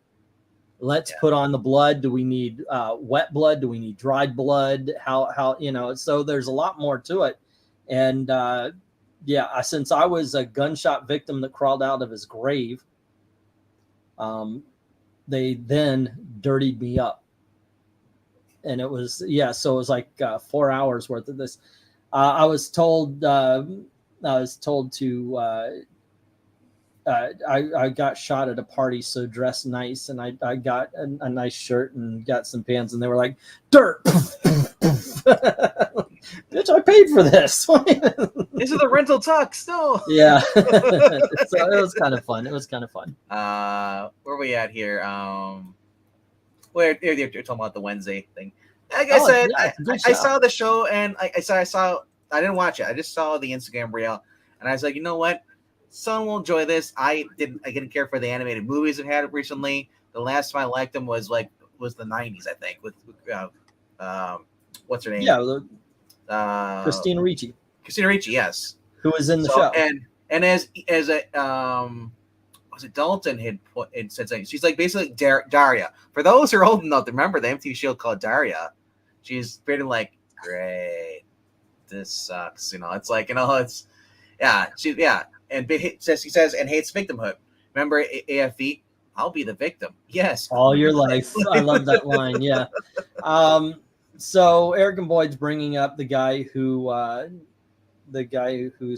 Let's put on the blood. Do we need wet blood? Do we need dried blood? How So there's a lot more to it, and since I was a gunshot victim that crawled out of his grave. They then dirtied me up, and it was so it was like 4 hours worth of this. I was told to I got shot at a party, so dressed nice, and I got a nice shirt and got some pants, and they were like, dirt. Bitch, I paid for this. This is the rental tux. No. Yeah. So it was kind of fun. Where are we at here? Where you're talking about the Wednesday thing. Like I said, I saw the show, and I didn't watch it. I just saw the Instagram reel, and I was like, you know what? Someone will enjoy this. I didn't care for the animated movies it had recently. The last time I liked them was the 90s, I think, with what's her name? Yeah, Christina Ricci. Christina Ricci, yes. Who was in the show. And as a was it Dalton had said something. She's like basically Daria. For those who are old enough to remember the MTV show called Daria, she's pretty like, great, this sucks. It's like, it's and she says and hates victimhood. Remember AFV? I'll be the victim. Yes. All your life. I love that line. Yeah. So Eric and Boyd's bringing up the guy who's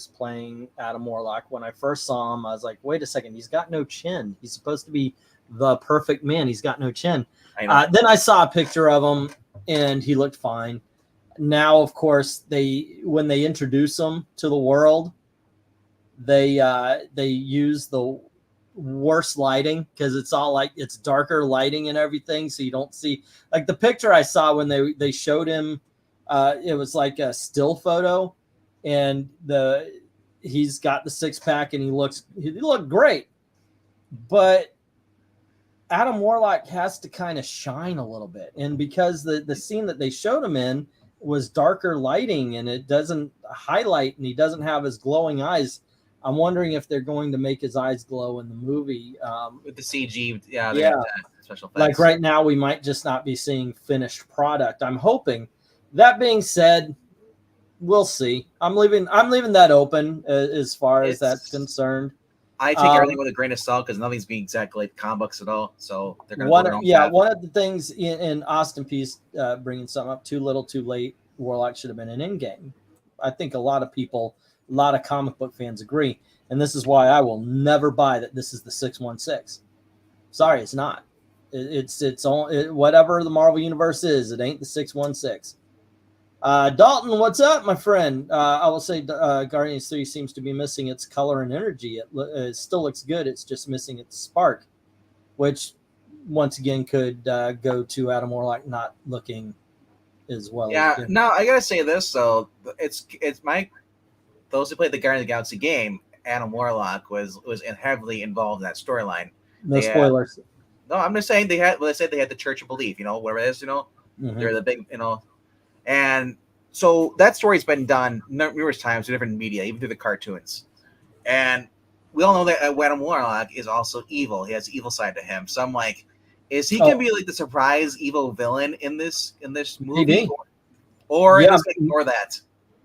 playing Adam Warlock. When I first saw him, I was like, wait a second, he's got no chin. He's supposed to be the perfect man. He's got no chin. Then I saw a picture of him, and he looked fine. Now, of course, when they introduce him to the world, they use the worst lighting because it's all like it's darker lighting and everything, so you don't see like the picture I saw when they showed him. It was like a still photo, and he's got the six pack and he looked great, but Adam Warlock has to kind of shine a little bit, and because the scene that they showed him in was darker lighting and it doesn't highlight and he doesn't have his glowing eyes. I'm wondering if they're going to make his eyes glow in the movie with the CG. Yeah. Special effects. Like right now, we might just not be seeing finished product. I'm hoping. That being said, we'll see. I'm leaving that open as far as that's concerned. I take everything with a grain of salt because nothing's being exactly like comic books at all. So they're going to one of the things in Austin Peace bringing something up, too little, too late. Warlock should have been an in-game. I think a lot of comic book fans agree, and this is why I will never buy that this is the 616. Sorry, it's not. It's whatever the Marvel Universe is. It ain't the 616. Dalton, what's up, my friend? I will say Guardians 3 seems to be missing its color and energy. It still looks good. It's just missing its spark, which once again could go to Adam Warlock not looking as well. Yeah, no, I gotta say this. So it's those who played the Guardians of the Galaxy game, Adam Warlock was heavily involved in that storyline. No spoilers. No, I'm just saying they had the Church of Belief, whatever it is, Mm-hmm. They're the big, and so that story's been done numerous times through different media, even through the cartoons. And we all know that Adam Warlock is also evil. He has the evil side to him. So I'm like, is he gonna be like the surprise evil villain in this movie? Maybe. Or just ignore that?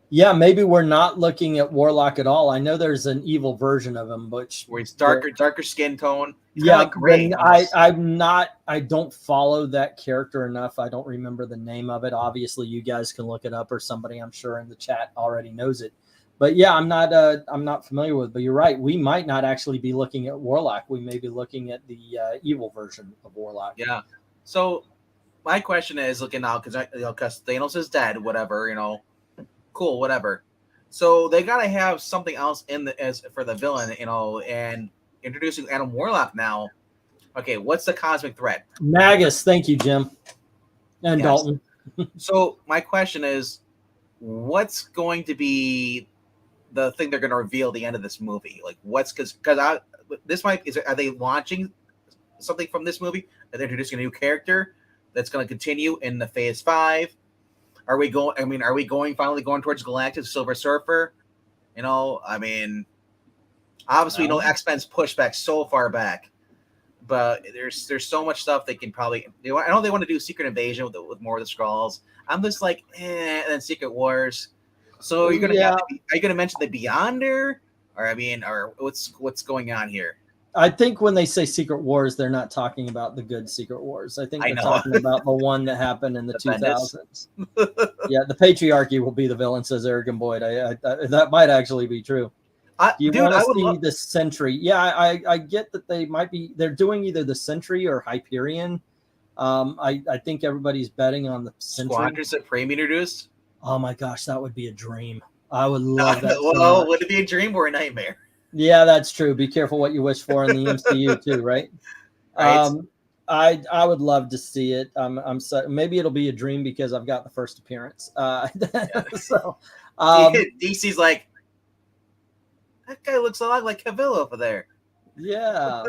Yeah, maybe we're not looking at Warlock at all. I know there's an evil version of him, where it's darker skin tone. Yeah, great. I don't follow that character enough. I don't remember the name of it. Obviously, you guys can look it up, or somebody I'm sure in the chat already knows it. But yeah, I'm not familiar with. But you're right. We might not actually be looking at Warlock. We may be looking at the evil version of Warlock. Yeah. So my question is, looking now, because Thanos is dead, whatever, cool, whatever. So they gotta have something else as for the villain, and introducing Adam Warlock now. Okay, what's the cosmic threat? Magus, thank you, Jim. And yes. Dalton. So my question is, what's going to be the thing they're going to reveal at the end of this movie? Like, because this are they launching something from this movie? Are they introducing a new character that's going to continue in the Phase 5? Are we finally going towards Galactus, Silver Surfer? Obviously, X-Men's pushed back so far back, but there's so much stuff they can probably. I know they want to do Secret Invasion with more of the Skrulls. I'm just like, and then Secret Wars. So are you gonna mention the Beyonder, or what's going on here? I think when they say Secret Wars, they're not talking about the good Secret Wars. I think they're talking about the one that happened in the 2000s. Yeah, the patriarchy will be the villain, says Arrogant Boyd. That might actually be true. Do you want to see the Sentry? Yeah, I get that they're doing either the Sentry or Hyperion. I think everybody's betting on the Sentry. Squadron Supreme introduced? Oh my gosh, that would be a dream. I would love that. Well, would it be a dream or a nightmare? Yeah, that's true. Be careful what you wish for in the MCU too, right? I would love to see it. Maybe it'll be a dream because I've got the first appearance. So DC's like, that guy looks a lot like Cavill over there. Yeah,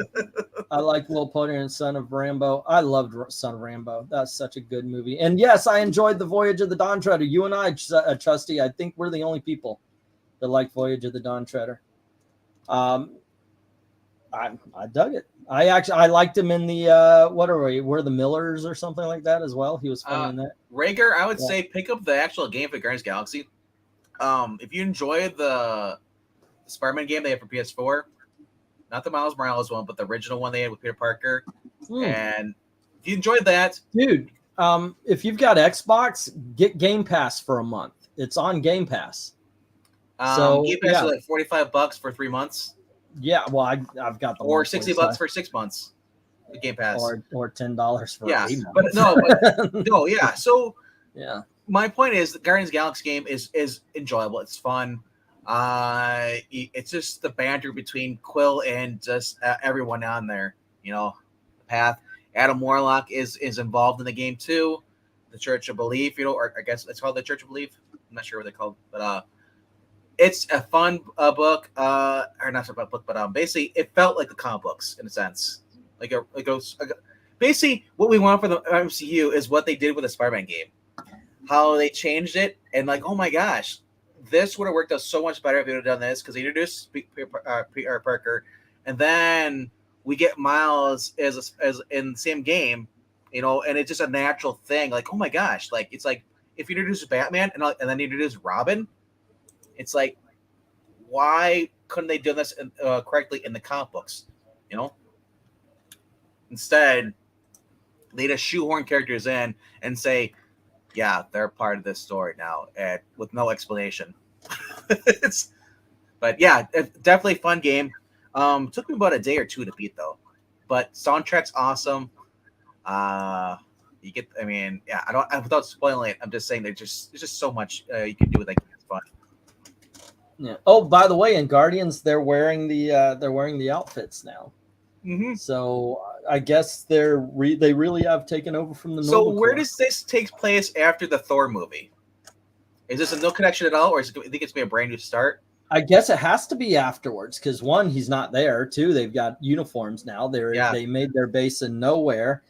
I like Will Potter and Son of Rambo. I loved Son of Rambo. That's such a good movie. And yes, I enjoyed the Voyage of the Dawn Treader. You and I, Trusty, I think we're the only people that like Voyage of the Dawn Treader. I dug it. I liked him in the we're the Millers or something like that as well. He was funny in that. Rager, I would say pick up the actual game for Guardians of the Galaxy. If you enjoy the Spider-Man game they have for PS4, not the Miles Morales one, but the original one they had with Peter Parker, and if you enjoyed that, dude, if you've got Xbox, get Game Pass for a month. It's on Game Pass. Game Pass is like $45 for 3 months. Yeah, well, I've got the or $60 for 6 months. The Game Pass, or $10 for 8 months. But no, yeah. So yeah, my point is, the Guardians of the Galaxy game is enjoyable. It's fun. It's just the banter between Quill and just everyone on there. The path. Adam Warlock is involved in the game too. The Church of Belief, or I guess it's called the Church of Belief. I'm not sure what they call it, but it's a fun book, or not a book, but basically it felt like the comic books in a sense. Basically what we want for the MCU is what they did with the Spider-Man game. How they changed it, and like, oh my gosh, this would have worked out so much better if they would have done this, because they introduced Peter Parker, and then we get Miles as in the same game, and it's just a natural thing. Like, oh my gosh, like it's like if you introduce Batman and then you introduce Robin, it's like, why couldn't they do this correctly in the comic books? Instead, they just shoehorn characters in and say, yeah, they're part of this story now, and with no explanation. But yeah, definitely fun game. Took me about a day or two to beat though, but soundtrack's awesome. Without spoiling it, I'm just saying there's just so much you can do with that game. It's fun. Yeah. Oh, by the way, in Guardians, they're wearing the outfits now. Mm-hmm. So I guess they really have taken over from the. So where does this take place after the Thor movie? Is this a no connection at all, or do you think it's gonna be a brand new start? I guess it has to be afterwards, because one, he's not there. Two, they've got uniforms now. They made their base in nowhere.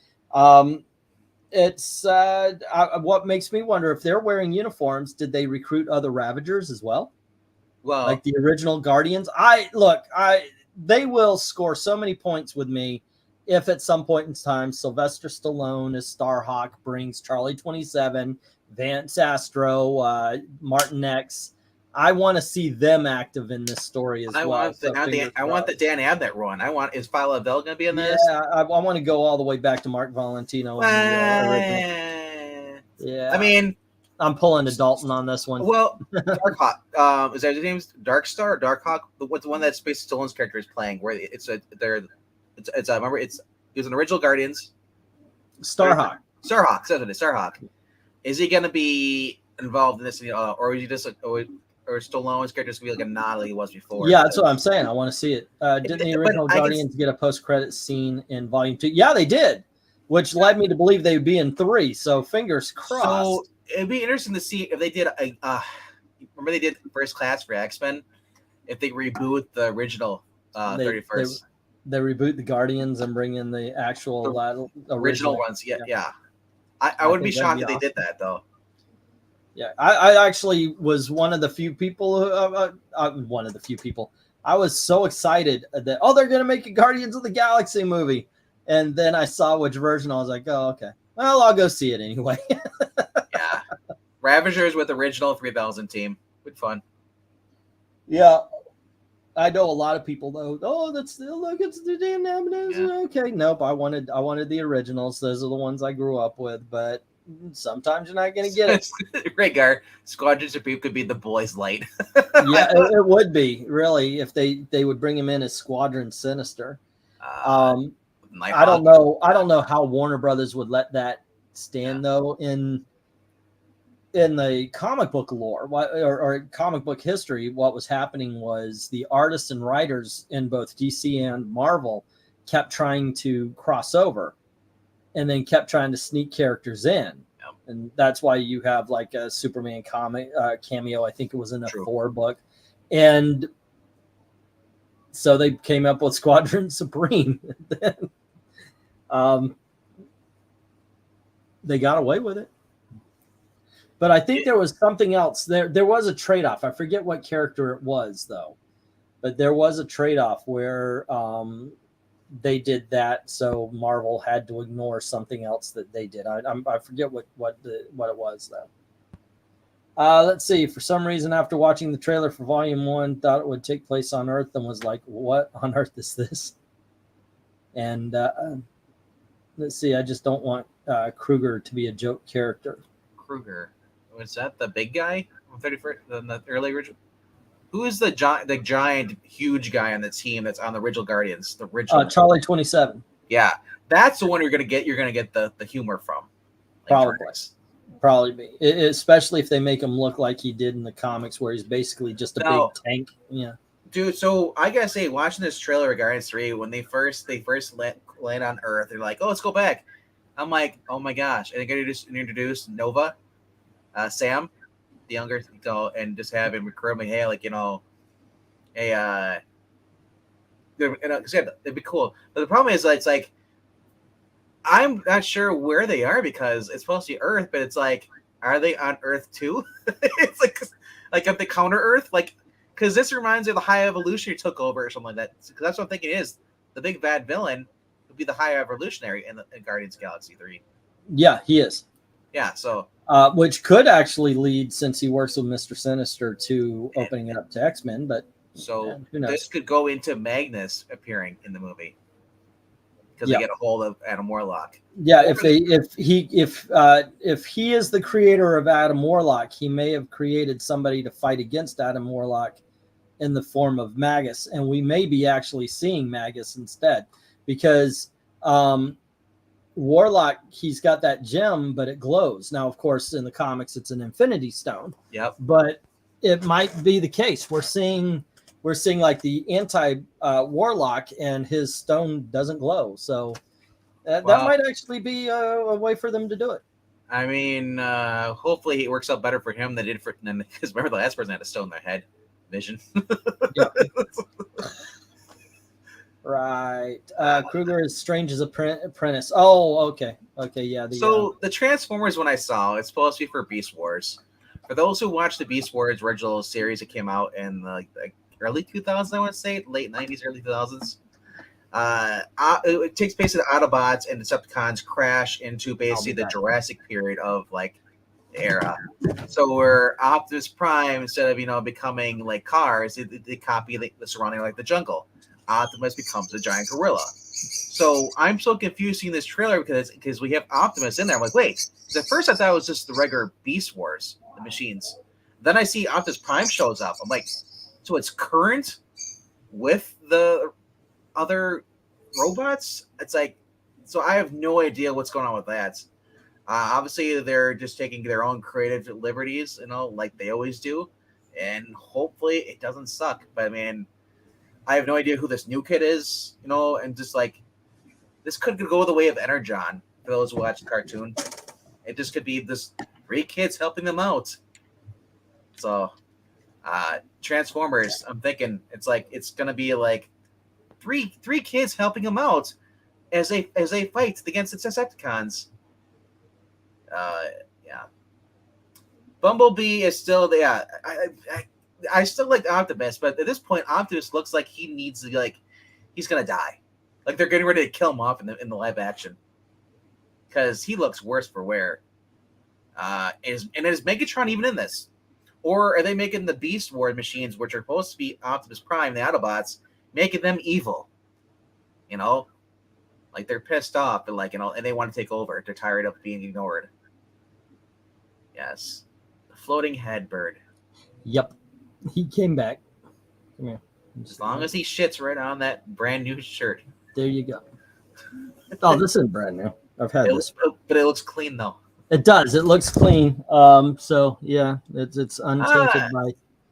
It's what makes me wonder, if they're wearing uniforms, did they recruit other Ravagers as well? Well, like the original Guardians. They will score so many points with me if at some point in time Sylvester Stallone as Starhawk brings Charlie 27, Vance Astro, Martin X. I want to see them active in this story as well. I want the Dan Abnett run. Is Phyla Vell going to be in this? Yeah, I want to go all the way back to Mark Valentino. Yeah. I mean, I'm pulling a Dalton on this one. Well, Darkhawk. Is that his name's Darkstar or Darkhawk? The one that Space Stallone's character is playing, where remember it was an original Guardians. Starhawk. Starhawk. That's what it is. Starhawk. Is he gonna be involved in this, or is he just or Stallone's character is gonna be like a nod like he was before? Yeah, that's what I'm saying. I want to see it. Didn't the original Guardians get a post-credit scene in Volume 2? Yeah, they did, which led me to believe they would be in 3. So fingers crossed. So it'd be interesting to see if they did remember they did First Class for X-Men, if they reboot the original 31st. They reboot the Guardians and bring in the actual original ones. Yeah. I wouldn't be shocked if they did that, though. Yeah, I actually was one of the few people. I was so excited that they're gonna make a Guardians of the Galaxy movie, and then I saw which version. I was like, oh, okay. Well, I'll go see it anyway. Yeah, Ravagers with original 3000 team, good fun. Yeah, I know a lot of people though. Oh, it's the damn Naminez. Yeah. Okay, nope. I wanted the originals. Those are the ones I grew up with, but sometimes you're not going to get it. Rhaegar, Squadron Supreme could be the boys' light. Yeah, it would be, really, if they would bring him in as Squadron Sinister. I don't know how Warner Brothers would let that stand, though, in the comic book lore or comic book history. What was happening was the artists and writers in both DC and Marvel kept trying to cross over, and then kept trying to sneak characters in. Yep. And that's why you have like a Superman comic cameo. I think it was in a Thor book. And so they came up with Squadron Supreme. They got away with it. But I think there was something else. There was a trade-off. I forget what character it was, though. But there was a trade-off where they did that, so Marvel had to ignore something else that they did. I forget what it was though. Let's see. For some reason, after watching the trailer for Volume 1, thought it would take place on Earth, and was like, "What on earth is this?" And let's see. I just don't want Kruger to be a joke character. Kruger, was that the big guy from 31st? The early original. Who is the giant, huge guy on the team that's on the original Guardians? The original Charlie 27. Yeah, that's the one you're gonna get. You're gonna get the humor from. Probably be, especially if they make him look like he did in the comics, where he's basically just a big tank. Yeah, dude. So I gotta say, watching this trailer of Guardians 3, when they first land on Earth, they're like, "Oh, let's go back." I'm like, "Oh my gosh!" And they get introduce Nova, Sam, the younger, and just have him recruit me. Hey, it'd be cool. But the problem is, it's like, I'm not sure where they are, because it's supposed to be Earth, but it's like, are they on Earth too? It's like if they counter Earth, because this reminds me of the High Evolutionary took over or something like that. Because that's what I'm thinking is the big bad villain would be the High Evolutionary in Guardians of the Galaxy 3. Yeah, he is. Yeah, so. Which could actually lead, since he works with Mr. Sinister, to opening it up to X-Men, but so this could go into Magnus appearing in the movie, because they get a hold of Adam Warlock. Yeah, if he is the creator of Adam Warlock, he may have created somebody to fight against Adam Warlock in the form of Magus, and we may be actually seeing Magus instead, because Warlock, he's got that gem, but it glows. Now, of course, in the comics, it's an Infinity Stone. Yep. But it might be the case. We're seeing like the Warlock, and his stone doesn't glow. So that might actually be a way for them to do it. I mean, hopefully it works out better for him than it did for them, because remember the last person had a stone in their head, Vision. Yeah. Right. Kruger is Strange's apprentice. Oh, okay. Okay, yeah. The Transformers, when I saw, it's supposed to be for Beast Wars. For those who watched the Beast Wars original series, it came out in the early 2000s, I want to say, late 90s, early 2000s. It takes place in the Autobots and Decepticons crash into basically the Jurassic period of the era. So where Optimus Prime, instead of becoming like cars, they copy the surrounding, like the jungle. Optimus becomes a giant gorilla. So I'm so confused seeing this trailer because we have Optimus in there. I'm like, wait. At first I thought it was just the regular Beast Wars, the machines. Then I see Optimus Prime shows up. I'm like, so it's current with the other robots? It's like, so I have no idea what's going on with that. Obviously, they're just taking their own creative liberties, like they always do. And hopefully it doesn't suck. But I mean, I have no idea who this new kid is, and just like, this could go the way of Energon for those who watch the cartoon. It just could be this 3 kids helping them out. So, Transformers, I'm thinking it's gonna be like three kids helping them out as they fight against the Decepticons. Yeah. Bumblebee is still there. I still like Optimus, but at this point, Optimus looks like he needs to he's gonna die. Like they're getting ready to kill him off in the live action because he looks worse for wear. Is Megatron even in this, or are they making the Beast Wars machines, which are supposed to be Optimus Prime, the Autobots, making them evil? Like they're pissed off, and and they want to take over. They're tired of being ignored. Yes, the floating head bird. Yep, he came back. Come here. As long as he shits right on that brand new shirt. There you go. Oh, this is brand new. I've had this, but it looks clean though. It does. It looks clean. So yeah, it's untainted by.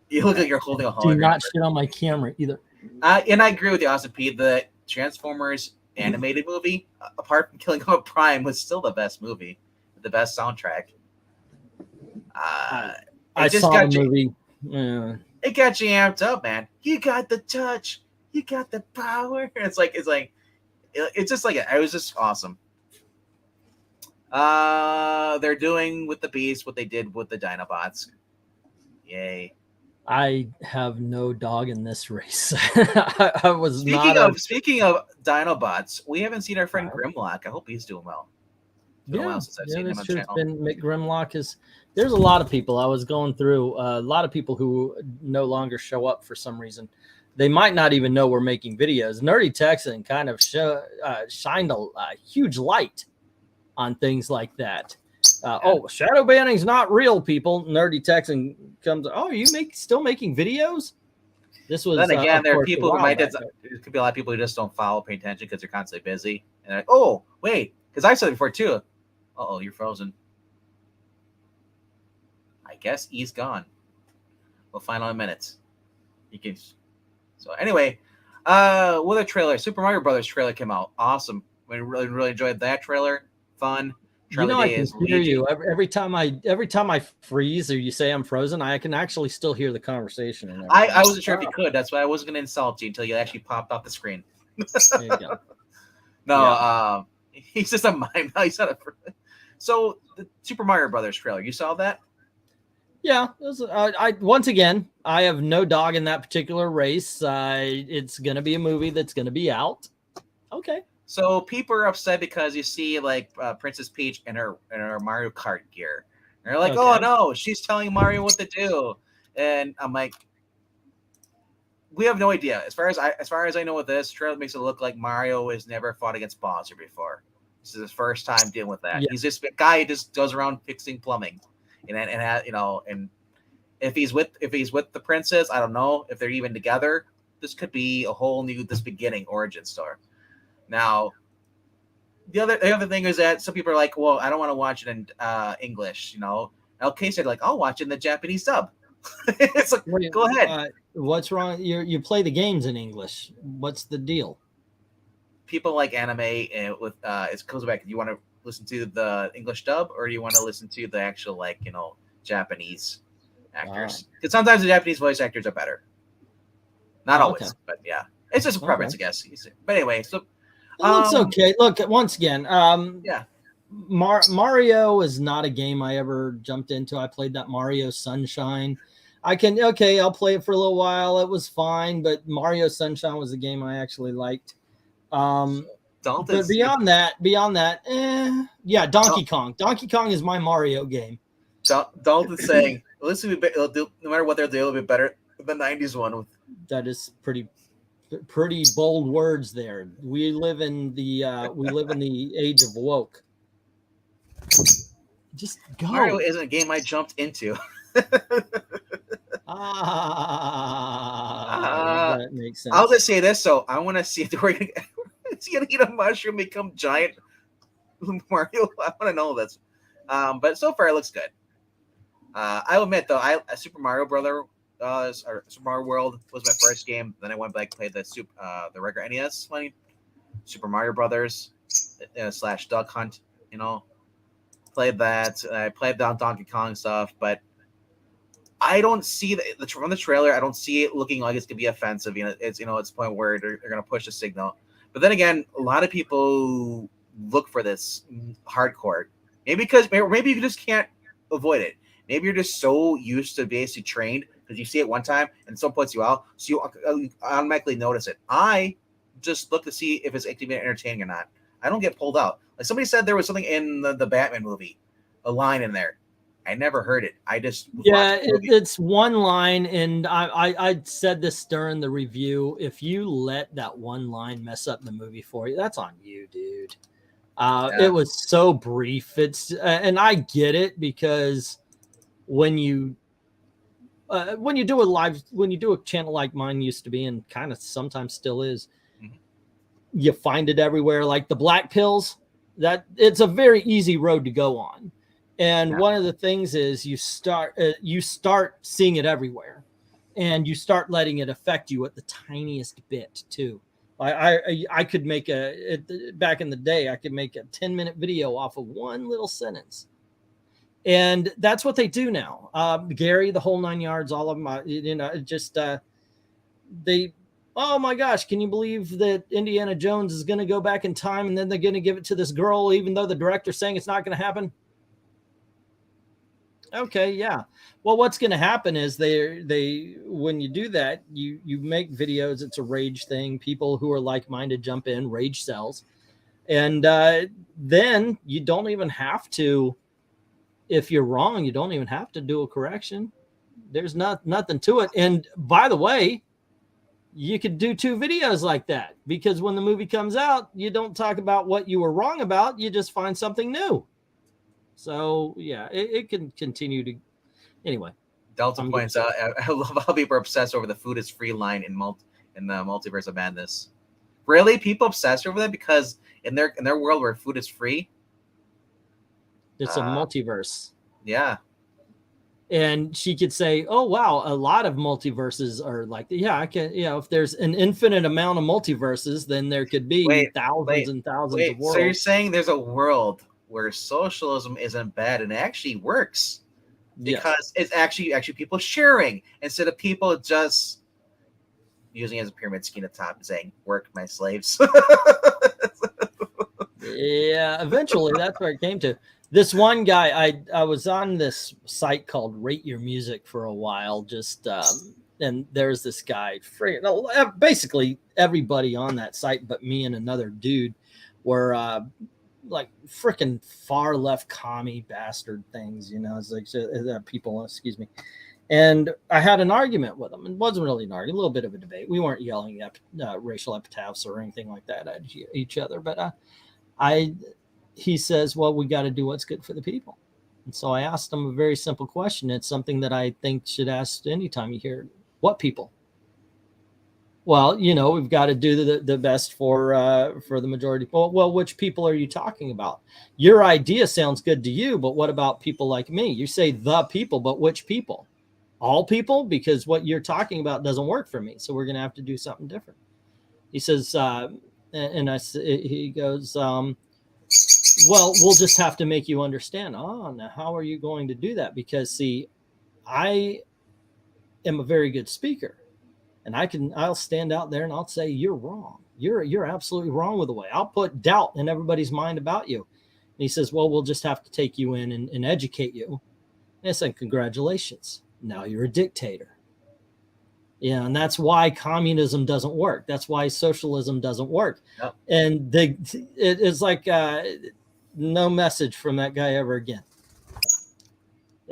You look like you're holding a hologram. Do not shit on my camera either. And I agree with you, Austin P. The Transformers animated movie, apart from Killing Off Prime, was still the best movie, the best soundtrack. I saw the movie. Yeah. It got you amped up, man. You got the touch. You got the power. It's just like it was just awesome. They're doing with the Beast what they did with the Dinobots. Yay. I have no dog in this race. Speaking of Dinobots, we haven't seen our friend Grimlock. I hope he's doing well. That's true. It's been Mick Grimlock is. There's a lot of people. I was going through a lot of people who no longer show up for some reason. They might not even know we're making videos. Nerdy Texan kind of shined a huge light on things like that. Shadow banning's not real, people. Nerdy Texan comes. Oh, you still making videos? This was. Then again, there are people who might. There could be a lot of people who just don't follow, pay attention because they're constantly busy. And they're like, oh, wait, because I said it before too. Uh-oh, you're frozen. I guess he's gone. We'll find out in minutes. You can. So anyway, with a trailer, Super Mario Brothers trailer came out. Awesome. We really enjoyed that trailer. Fun. I can hear you every time I freeze or you say I'm frozen. I can actually still hear the conversation. I wasn't sure if you could. That's why I wasn't going to insult you until you actually popped off the screen. There you go. No, he's just a mime. He's not a. So the Super Mario Brothers trailer, you saw that? Yeah. Once again, I have no dog in that particular race. It's going to be a movie that's going to be out. Okay. So people are upset because you see Princess Peach in her Mario Kart gear. And they're like, oh no, she's telling Mario what to do. And I'm like, we have no idea. As far as I know with this, trailer makes it look like Mario has never fought against Bowser before. This is his first time dealing with that. Yeah. He's just a guy who just goes around fixing plumbing. And if he's with the princess, I don't know if they're even together. This could be a whole new beginning origin story. Now, the other thing is that some people are like, well, I don't want to watch it in English. LK said I'll watch it in the Japanese dub. It's like, go ahead. What's wrong? You play the games in English. What's the deal? People like anime, and with it goes back. Do you want to listen to the English dub, or do you want to listen to the actual Japanese actors? Because sometimes the Japanese voice actors are better. Not always, but yeah, it's just a preference, I guess. But anyway, so it looks okay. Look, once again, Mario is not a game I ever jumped into. I played that Mario Sunshine. I'll play it for a little while. It was fine, but Mario Sunshine was a game I actually liked. But beyond that, Donkey Kong. Donkey Kong is my Mario game. Dalton's saying, listen, no matter what they'll do, it'll be better than the 90s one. That is pretty pretty bold words there. We live in the age of woke. Just go. Mario isn't a game I jumped into. That makes sense. I'll just say this, so I want to see if we're gonna eat a mushroom, become giant Mario. I want to know this. But so far it looks good. I'll admit though, Super Mario Brother, or Super Mario World was my first game. Then I went back and played the regular NES one, Super Mario Brothers / Duck Hunt. You know, played that. I played down Donkey Kong stuff, but I don't see from the trailer. I don't see it looking like it's gonna be offensive. You know, it's the point where they're gonna push the signal. But then again, a lot of people look for this hardcore. Maybe you just can't avoid it. Maybe you're just so used to basically trained because you see it one time and someone puts you out, so you automatically notice it. I just look to see if it's actually entertaining or not. I don't get pulled out. Like somebody said there was something in the Batman movie, a line in there. I never heard it. I just it's one line, and I said this during the review. If you let that one line mess up the movie for you, that's on you, dude. It was so brief. And I get it, because when you do a channel like mine used to be, and kind of sometimes still is, you find it everywhere. Like the black pills, that it's a very easy road to go on. And one of the things is you start seeing it everywhere, and you start letting it affect you at the tiniest bit too. I could make back in the day, I could make a 10-minute video off of one little sentence. And that's what they do now. Gary, the whole 9 yards, all of them, oh my gosh, can you believe that Indiana Jones is going to go back in time and then they're going to give it to this girl, even though the director's saying it's not going to happen? Okay, yeah. Well, what's going to happen is when you do that, you make videos. It's a rage thing. People who are like-minded jump in, rage sells. And then you don't even have to, if you're wrong, you don't even have to do a correction. There's nothing to it. And by the way, you could do 2 videos like that, because when the movie comes out, you don't talk about what you were wrong about. You just find something new. So yeah, it can continue to. Anyway, Delta points out, I love how people are obsessed over the food is free line in the Multiverse of Madness. Really, people obsessed over that because in their world where food is free, it's a multiverse. Yeah. And she could say, "Oh wow, a lot of multiverses are like that." Yeah, I can. If there's an infinite amount of multiverses, then there could be thousands and thousands of worlds. So you're saying there's a world where socialism isn't bad and it actually works because it's actually people sharing instead of people just using it as a pyramid scheme at the top and saying, "Work, my slaves." Yeah, eventually that's where it came to. This one guy, I was on this site called Rate Your Music for a while, and there's this guy, basically everybody on that site but me and another dude were like freaking far left commie bastard things, it's like people, excuse me. And I had an argument with him. It wasn't really an argument, a little bit of a debate. We weren't yelling at racial epitaphs or anything like that at each other, but he says, well, we got to do what's good for the people. And so I asked him a very simple question. It's something that I think should ask anytime you hear, what people? Well, we've got to do the best for the majority. Well, which people are you talking about? Your idea sounds good to you, but what about people like me? You say the people, but which people? All people? Because what you're talking about doesn't work for me. So we're going to have to do something different. He says, he goes, well, we'll just have to make you understand. Oh, now how are you going to do that? Because see, I am a very good speaker, and I'll stand out there and I'll say, you're wrong. You're absolutely wrong with the way. I'll put doubt in everybody's mind about you. And he says, well, we'll just have to take you in and educate you. And I said, congratulations. Now you're a dictator. Yeah, and that's why communism doesn't work. That's why socialism doesn't work. Yep. And it's like no message from that guy ever again.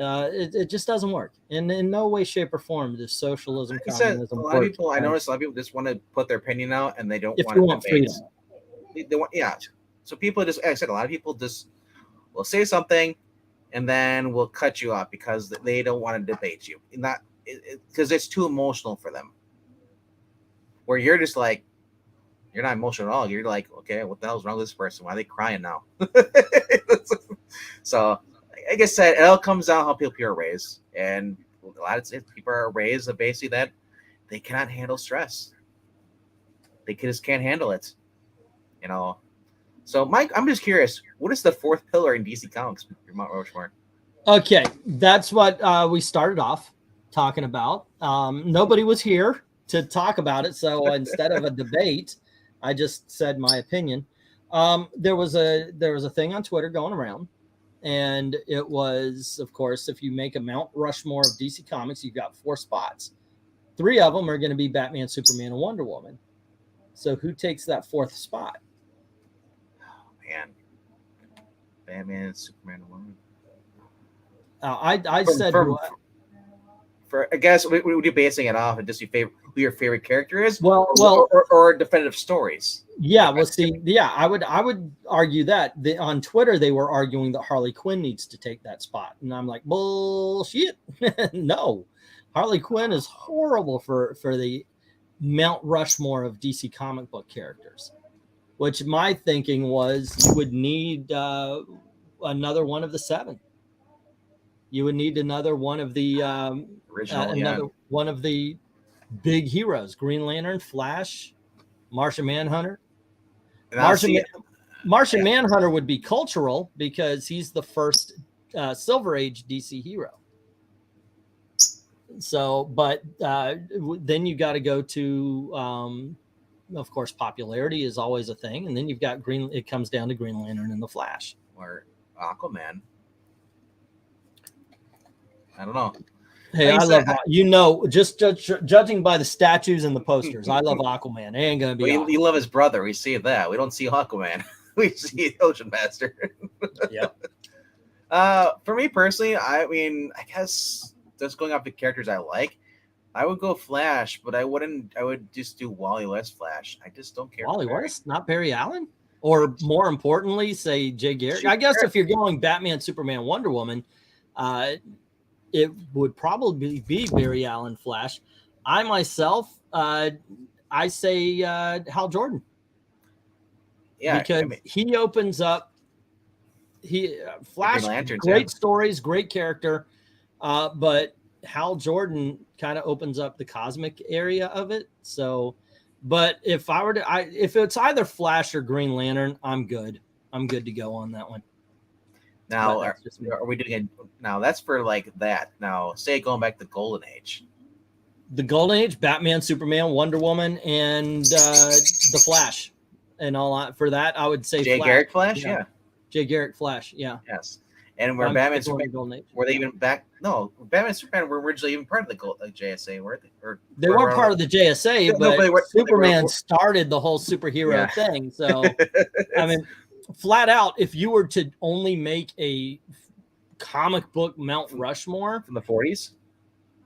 It just doesn't work. And in no way, shape, or form does socialism, communism a lot of people, I noticed a lot of people just want to put their opinion out and they don't want to debate. They want, yeah. So people just, like I said, a lot of people just will say something and then will cut you off because they don't want to debate you. Not because it's too emotional for them. Where you're just like, you're not emotional at all. You're like, okay, what the hell's wrong with this person? Why are they crying now? So, like I said, it all comes down how people are raised. And a lot of people are raised basically that they cannot handle stress. They just can't handle it. You know. So, Mike, I'm just curious, what is the fourth pillar in DC Comics, Rushmore? Okay, that's what we started off talking about. Nobody was here to talk about it, so instead of a debate, I just said my opinion. There was a thing on Twitter going around, and it was, of course, if you make a Mount Rushmore of DC Comics, you've got 4 spots. 3 of them are going to be Batman, Superman, and Wonder Woman. So who takes that 4th spot? Oh, man. Batman, Superman, and Wonder Woman. I said... I guess we would be basing it off of just who your favorite character is, well, or definitive stories. Yeah, well, see, yeah, I would argue that on Twitter they were arguing that Harley Quinn needs to take that spot, and I'm like, bullshit. No, Harley Quinn is horrible for the Mount Rushmore of DC comic book characters. Which my thinking was you would need another one of the 7. You would need another one of the one of the big heroes: Green Lantern, Flash, Martian Manhunter. Martian Manhunter would be cultural because he's the first Silver Age DC hero. So, but then you got to go to, of course, popularity is always a thing, and then you've got It comes down to Green Lantern and the Flash, or Aquaman. I don't know. Hey, I love, just judging by the statues and the posters, I love Aquaman. It ain't going to be. We love his brother. We see that. We don't see Aquaman. We see Ocean Master. Yep. For me personally, I mean, I guess just going off the characters I like, I would go Flash, but I wouldn't. I would just do Wally West Flash. I just don't care. Wally West, not Barry Allen? Or more importantly, say Jay Garrick. I guess if you're going Batman, Superman, Wonder Woman, it would probably be Barry Allen Flash. I myself, I say Hal Jordan. Yeah, because he opens up. Flash, great stories, great character, but Hal Jordan kind of opens up the cosmic area of it. So, but if it's either Flash or Green Lantern, I'm good. I'm good to go on that one. Now, are we doing it? Now, that's for like that. Now, say going back to the Golden Age. The Golden Age, Batman, Superman, Wonder Woman, and the Flash. And all that for that, I would say Jay Garrick Flash, yeah. Jay Garrick Flash, yeah. Yes. And were Batman Superman, were they even back? No, Batman and Superman were originally even part of the JSA, weren't they? They weren't part of the JSA, but Superman started the whole superhero thing. So, I mean, flat out, if you were to only make a comic book Mount Rushmore from the 40s,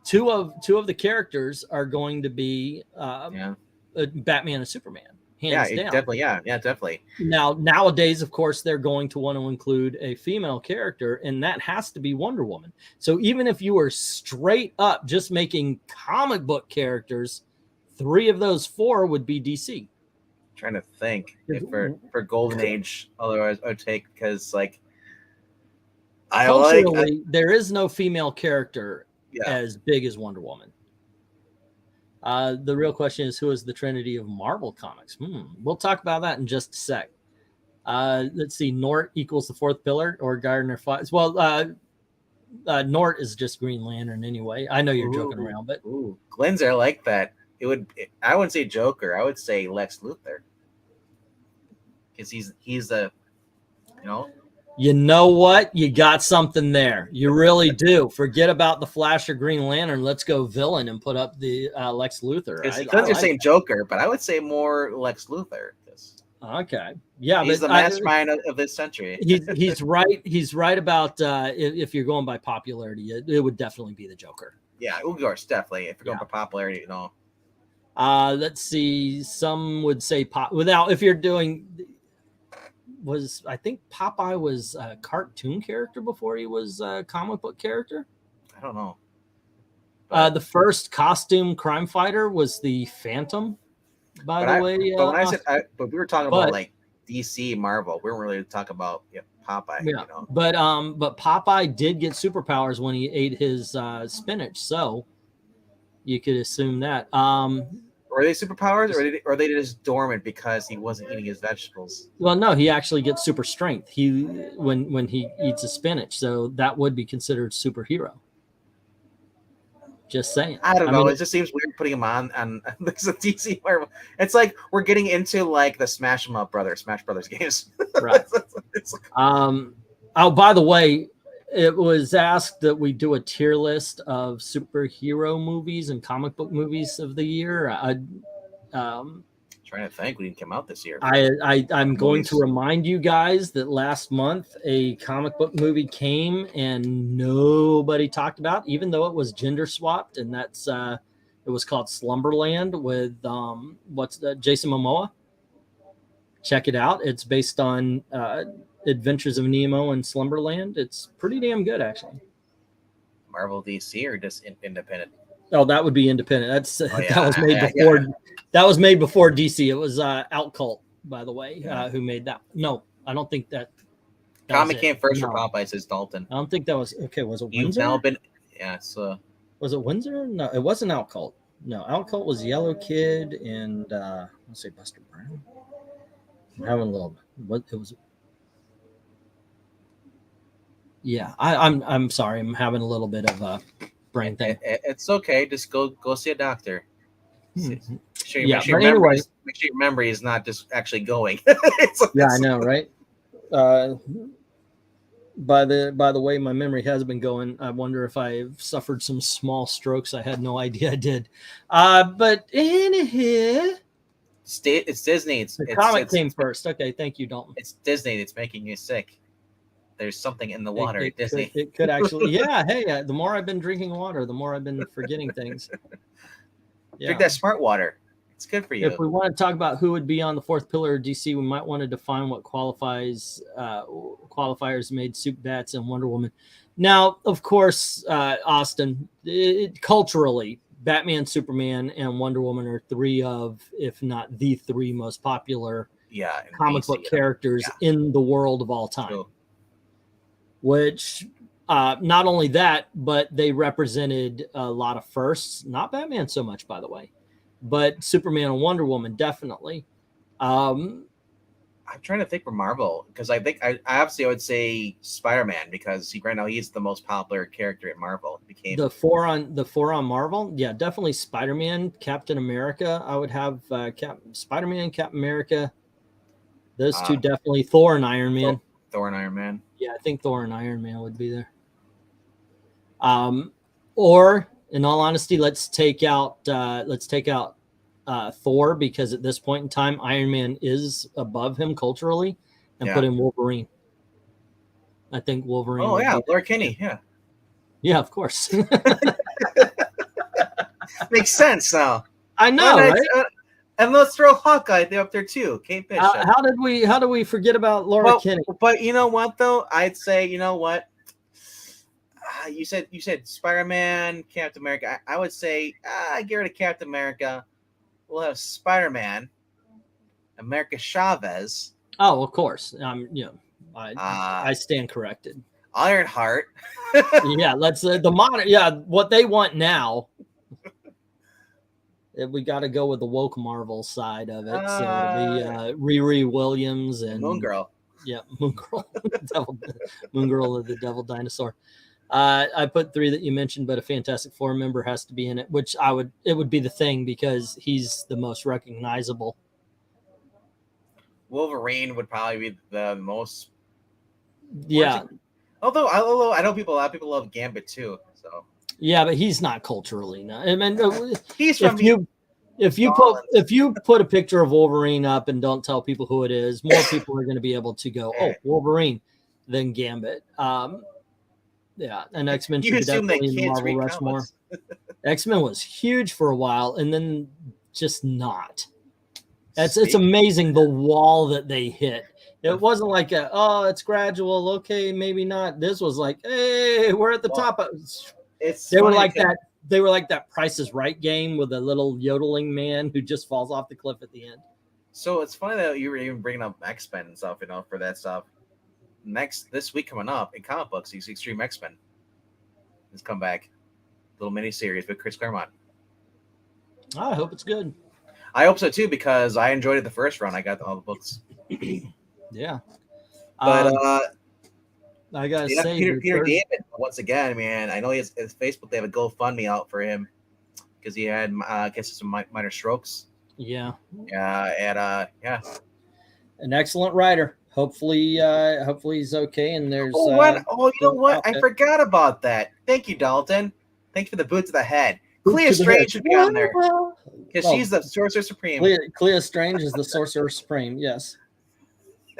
two of the characters are going to be Batman and Superman. Hands down. Definitely, definitely. Now, nowadays, of course, they're going to want to include a female character, and that has to be Wonder Woman. So even if you were straight up just making comic book characters, 3 of those 4 would be DC. I'm trying to think if for Golden Age, otherwise I would take, because like there is no female character as big as Wonder Woman. The real question is, who is the Trinity of Marvel Comics? We'll talk about that in just a sec. Let's see. Nort equals the 4th pillar, or Gardner Fox. Well, Nort is just Green Lantern anyway. I know you're joking around, but Glenn's, I like that. I wouldn't say Joker. I would say Lex Luthor, because he's the, You know what? You got something there. You really do. Forget about the Flash or Green Lantern. Let's go villain and put up the Lex Luthor. Because you're saying Joker, but I would say more Lex Luthor. Okay. Yeah, He's but the mastermind of this century. he's right. He's right about if you're going by popularity, it would definitely be the Joker. Yeah, of course, definitely. If you're going by popularity, you know. Let's see. Some would say without if you're doing I think Popeye was a cartoon character before he was a comic book character. I don't know. The first costume crime fighter was the Phantom. By the way, but when I said, but we were talking about like DC, Marvel. We weren't really talking about Popeye. Yeah, you know? but Popeye did get superpowers when he ate his spinach, so you could assume that. Were they superpowers, or are they just dormant because he wasn't eating his vegetables? Well, no, he actually gets super strength. When he eats a spinach, so that would be considered superhero. Just saying. I don't know. It just seems weird putting him on this is a DC Marvel. It's like we're getting into like the Smash Brothers games. Right. Oh, by the way, it was asked that we do a tier list of superhero movies and comic book movies of the year. Trying to think, we didn't come out this year. I'm going to remind you guys that last month a comic book movie came and nobody talked about, even though it was gender swapped, and that's it was called Slumberland with Jason Momoa. Check it out. It's based on Adventures of Nemo and Slumberland. It's pretty damn good, actually. Marvel, DC, or just independent? Oh, that would be independent. That was made before. Yeah. That was made before DC. It was Outcult, by the way, who made that. No, I don't think that. Comic came first for Popeye, says Dalton. I don't think that was okay. Was it Windsor? You've now been, so. Was it Windsor? No, it wasn't Outcult. No, Outcult was Yellow Kid and let's say Buster Brown. I'm having a little. What it was. Yeah, I'm sorry. I'm having a little bit of a brain thing. It's okay. Just go see a doctor. Make sure your memory is not just actually going. I know, right? By the way, my memory has been going. I wonder if I've suffered some small strokes. I had no idea I did. But in here, it's Disney. The comic came first. Okay, thank you, Dalton. It's Disney that's making you sick. There's something in the water at Disney. It could actually, yeah. Hey, the more I've been drinking water, the more I've been forgetting things. Yeah. Drink that smart water. It's good for you. If we want to talk about who would be on the fourth pillar of DC, we might want to define what qualifiers made Soup Bats and Wonder Woman. Now, of course, Austin, culturally, Batman, Superman, and Wonder Woman are three of, if not the three most popular comic book characters in the world of all time. True. Which not only that, but they represented a lot of firsts. Not Batman so much, by the way, but Superman and Wonder Woman definitely. I'm trying to think for Marvel, because I think I obviously would say Spider-Man, because right now he's the most popular character in Marvel. Became the four on Marvel. Yeah, definitely Spider-Man, Captain America. I would have Spider-Man, Captain America. Those two definitely. Thor and Iron Man. Thor and Iron Man. Yeah, I think Thor and Iron Man would be there. Or in all honesty, let's take out Thor, because at this point in time, Iron Man is above him culturally, and put in Wolverine. I think Wolverine. Oh yeah, Laura Kinney. Yeah, of course. Makes sense now. I know, right? And let's throw Hawkeye up there too. Kate Bishop. How did we forget about Laura Kinney? But you know what though? I'd say, you know what? You said Spider-Man, Captain America. I would say get rid of Captain America. We'll have Spider-Man, America Chavez. Oh, of course. I stand corrected. Ironheart. Yeah, let's the modern. Yeah, what they want now. We got to go with the woke Marvel side of it. So it'll be Riri Williams and Moon Girl. Yeah, Moon Girl, Moon Girl of the Devil Dinosaur. I put three that you mentioned, but a Fantastic Four member has to be in it, which it would be the Thing, because he's the most recognizable. Wolverine would probably be the most. Yeah. Although I know a lot of people love Gambit too. So. Yeah, but he's not culturally. No. I mean, he's from if you put a picture of Wolverine up and don't tell people who it is, more people are going to be able to go, oh, Wolverine, than Gambit. Yeah, and X-Men should be definitely in the Marvel Rushmore. X-Men was huge for a while, and then just not. It's amazing the wall that they hit. It wasn't like it's gradual. Okay, maybe not. This was like, hey, we're at the top. They were like that. They were like that Price is Right game with a little yodeling man who just falls off the cliff at the end. So it's funny that you were even bringing up X-Men and stuff, for that stuff. This week coming up in comic books, these Extreme X-Men has come back. Little miniseries with Chris Claremont. I hope it's good. I hope so too, because I enjoyed it the first run. I got all the books. Yeah. But I gotta say, Peter David, once again, man, I know his Facebook, they have a GoFundMe out for him because he had I guess some minor strokes. Yeah. Yeah. An excellent writer. Hopefully he's okay. And there's you know what? I forgot about that. Thank you, Dalton. Thank you for the boot to the head. Clea Strange should be on there because she's the Sorcerer Supreme. Clea Strange is the Sorcerer Supreme. Yes.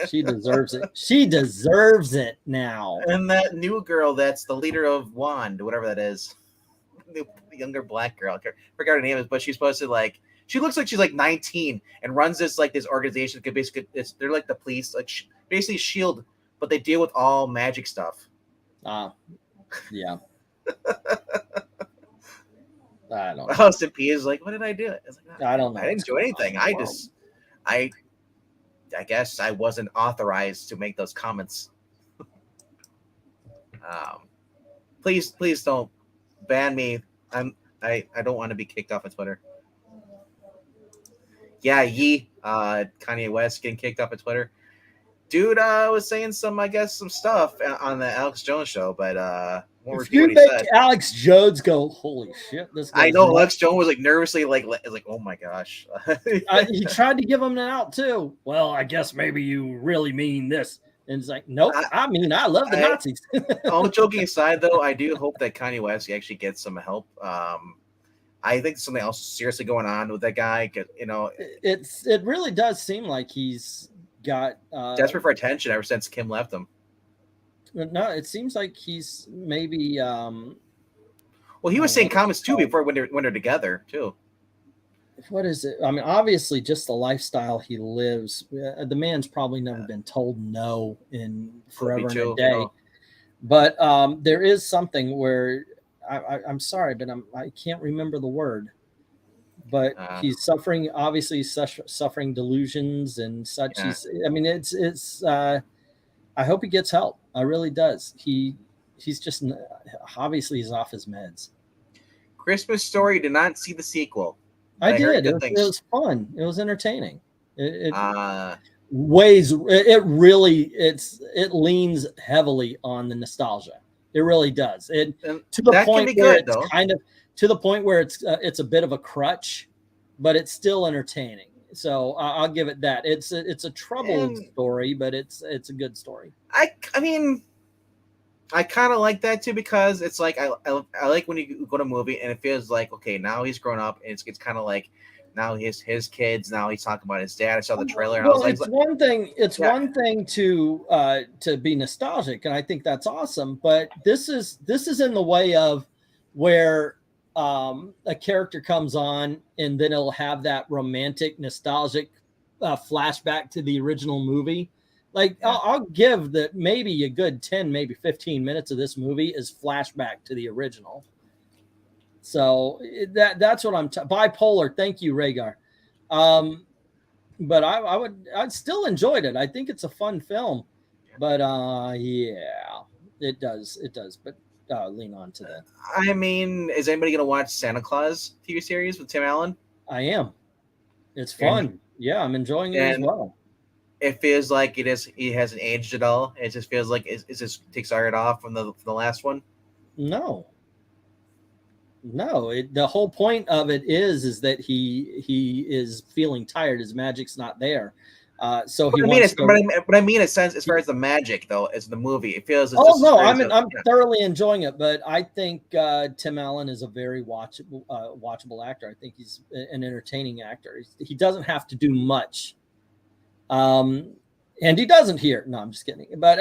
She deserves it. She deserves it now. And that new girl that's the leader of Wand, whatever that is. The younger black girl. I forgot her name, but she's supposed to she looks like she's 19 and runs this organization. Basically, they're like the police, basically S.H.I.E.L.D., but they deal with all magic stuff. Yeah. I don't know. Austin P is like, what did I do? I don't know. I didn't do anything. I guess I wasn't authorized to make those comments. Please don't ban me. I don't want to be kicked off of Twitter. Yeah, Kanye West getting kicked off of Twitter. Dude was saying some stuff on the Alex Jones show, but if you make Alex Jones go, holy shit, this guy. I know Alex Jones was nervously like, oh my gosh. He tried to give him an out too. Well, I guess maybe you really mean this. And it's like, nope, I love the Nazis. All joking aside, though, I do hope that Kanye West actually gets some help. I think something else seriously going on with that guy. It really does seem like he's got desperate for attention ever since Kim left him. No, it seems like he's maybe. Well, he was saying comments too before when they're together too. What is it? I mean, obviously, just the lifestyle he lives. The man's probably never been told no in forever and a day. But there is something where I'm sorry, but I can't remember the word. But he's suffering. Obviously, suffering delusions and such. Yeah. I hope he gets help. I really does. He's just obviously he's off his meds. Christmas Story did not see the sequel. I did. It was fun. It was entertaining. It leans heavily on the nostalgia. It really does. To the point where it's a bit of a crutch, but it's still entertaining. So I'll give it that. It's a troubled story, but it's a good story. I mean, I kind of like that too, because it's like I like when you go to a movie and it feels like, okay, now he's grown up and it's kind of like now his kids, now he's talking about his dad. I saw the trailer and I was like, it's one thing. It's one thing to be nostalgic, and I think that's awesome. But this is in the way of where a character comes on and then it'll have that romantic, nostalgic flashback to the original movie. I'll give that maybe a good 10, maybe 15 minutes of this movie is flashback to the original. So that's what I'm bipolar. Thank you, Rhaegar. But I'd still enjoyed it. I think it's a fun film, but yeah, it does. But lean on to that. I mean, is anybody going to watch Santa Claus TV series with Tim Allen? I am. It's fun. Yeah, I'm enjoying it as well. It feels like it hasn't aged at all. It just feels like it just takes art off from the last one. No. The whole point of it is that he is feeling tired. His magic's not there. So he But wants to. but I mean, in a sense, as far as the magic though, as the movie, it feels. It's Oh just no, as I'm thoroughly enjoying it, but I think Tim Allen is a very watchable actor. I think he's an entertaining actor. He doesn't have to do much, and he doesn't here. No, I'm just kidding. But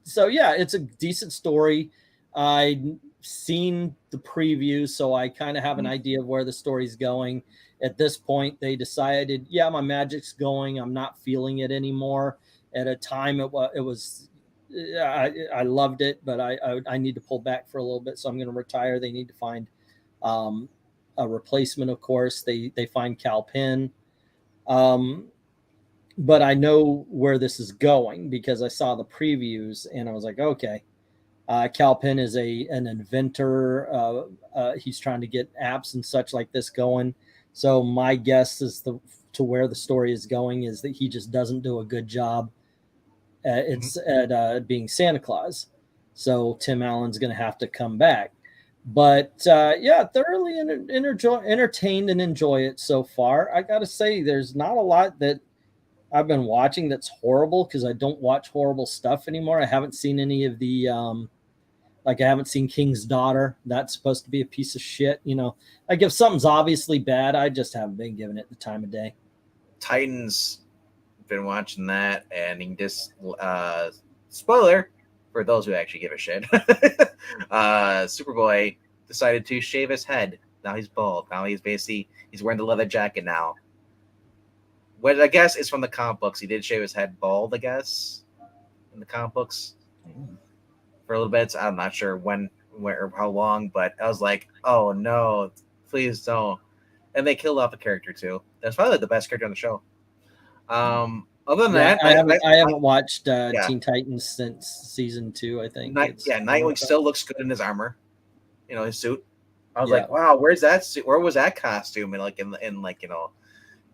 so yeah, it's a decent story. I've seen the preview, so I kind of have an idea of where the story's going. At this point, they decided, yeah, my magic's going. I'm not feeling it anymore. At a time, it was. I loved it, but I need to pull back for a little bit, so I'm going to retire. They need to find a replacement, of course. They find Kal Penn, but I know where this is going because I saw the previews and I was like, okay, Kal Penn is an inventor. He's trying to get apps and such like this going. So my guess is to where the story is going is that he just doesn't do a good job. It's at being Santa Claus, so Tim Allen's going to have to come back. But yeah, thoroughly entertained and enjoy it so far. I got to say, there's not a lot that I've been watching that's horrible because I don't watch horrible stuff anymore. I haven't seen any of the like I haven't seen King's Daughter. That's supposed to be a piece of shit. You know, like if something's obviously bad, I just haven't been giving it the time of day. Titans. Been watching that, and he just spoiler for those who actually give a shit. Superboy decided to shave his head. Now he's bald. Now he's wearing the leather jacket now. What I guess is from the comic books. He did shave his head bald, I guess, in the comic books for a little bit. So I'm not sure when, where, or how long, but I was like, oh no, please don't. And they killed off a character too. That's probably the best character on the show. Other than that, I haven't watched Teen Titans since season 2. I think. Nightwing still looks good in his armor, you know, his suit. I was like, wow, where's that suit? Where was that costume? And in like, you know,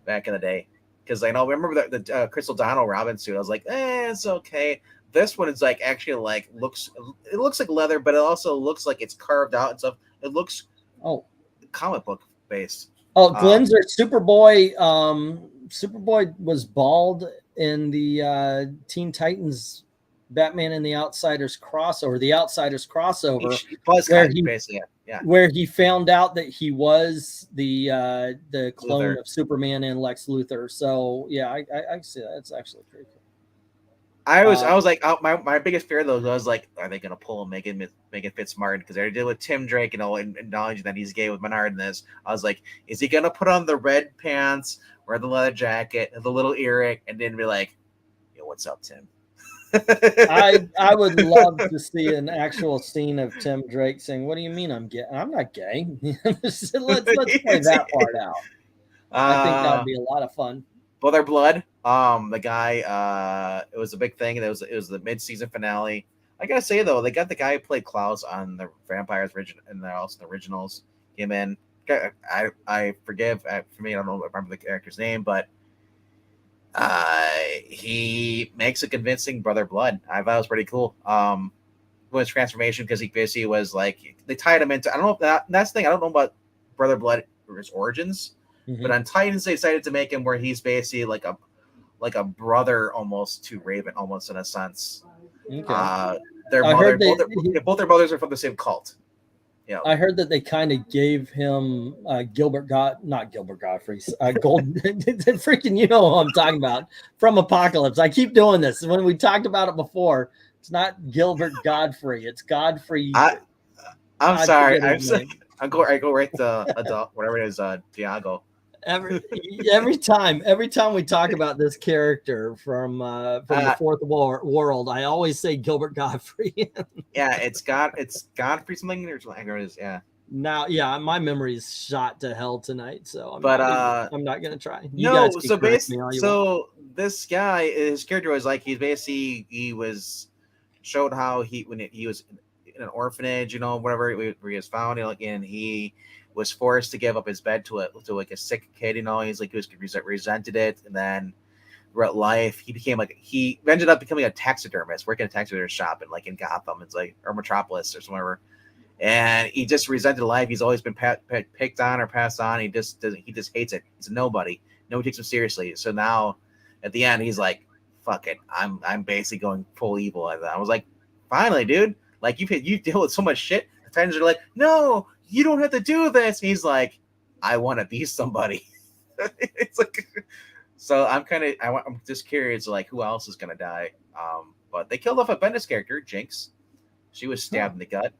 back in the day, because I know remember the Crystal Donnell Robin suit. I was like, it's okay. This one is like actually like looks like leather, but it also looks like it's carved out and stuff. It looks comic book based. Oh, Glenzer, Superboy. Superboy was bald in the Teen Titans Batman and the Outsiders crossover, where he found out that he was the clone Luthor. of Superman and Lex Luthor. So yeah, I see that. It's actually pretty cool. I was like, my biggest fear though was like, are they gonna pull him, make it fit smart? Because they did with Tim Drake, you know, and acknowledging that he's gay with Menard in this. I was like, is he gonna put on the red pants, wear the leather jacket, and the little earring, and then be like, yo, what's up, Tim? I would love to see an actual scene of Tim Drake saying, "What do you mean I'm gay? I'm not gay." let's play that part out. I think that would be a lot of fun. Brother Blood, the guy, it was a big thing, and it was the mid-season finale. I gotta say though, they got the guy who played Klaus on the Vampires and also the originals. Came in. I forgive for me. I don't remember the character's name, but he makes a convincing Brother Blood. I thought it was pretty cool. With his transformation, because he basically was like they tied him into. I don't know if that's the thing. I don't know about Brother Blood or his origins. Mm-hmm. But on Titans, they decided to make him where he's basically like a brother almost to Raven, almost in a sense. Okay. Both their mothers are from the same cult. Yeah, I heard that they kind of gave him not Gilbert Godfrey, Golden. Freaking, you know who I'm talking about from Apocalypse. I keep doing this when we talked about it before. It's not Gilbert Godfrey. It's Godfrey. I'm sorry. I go right to adult, whatever it is, Diago. Every time we talk about this character from the Fourth World, I always say Gilbert Godfrey. Yeah, it's Godfrey something or something. Yeah. Now, yeah, my memory is shot to hell tonight, so I'm not gonna try. This guy, his character was like he was showed how when he was in an orphanage, you know, whatever where he was found, and he was forced to give up his bed to like a sick kid, you know. He's like he resented it, and then throughout life he ended up becoming a taxidermist, working at a taxidermist shop in Gotham, it's like, or Metropolis or somewhere, and he just resented life. He's always been picked on or passed on. He just hates it. He's a nobody. Nobody takes him seriously. So now At the end, he's like, "Fuck it, I'm basically going full evil." And I was like, "Finally, dude! Like you deal with so much shit." The Titans are like, "No, you don't have to do this." And he's like, "I want to be somebody." It's like, so I'm just curious, like, who else is gonna die? But they killed off a Bendis character, Jinx. She was stabbed in the gut.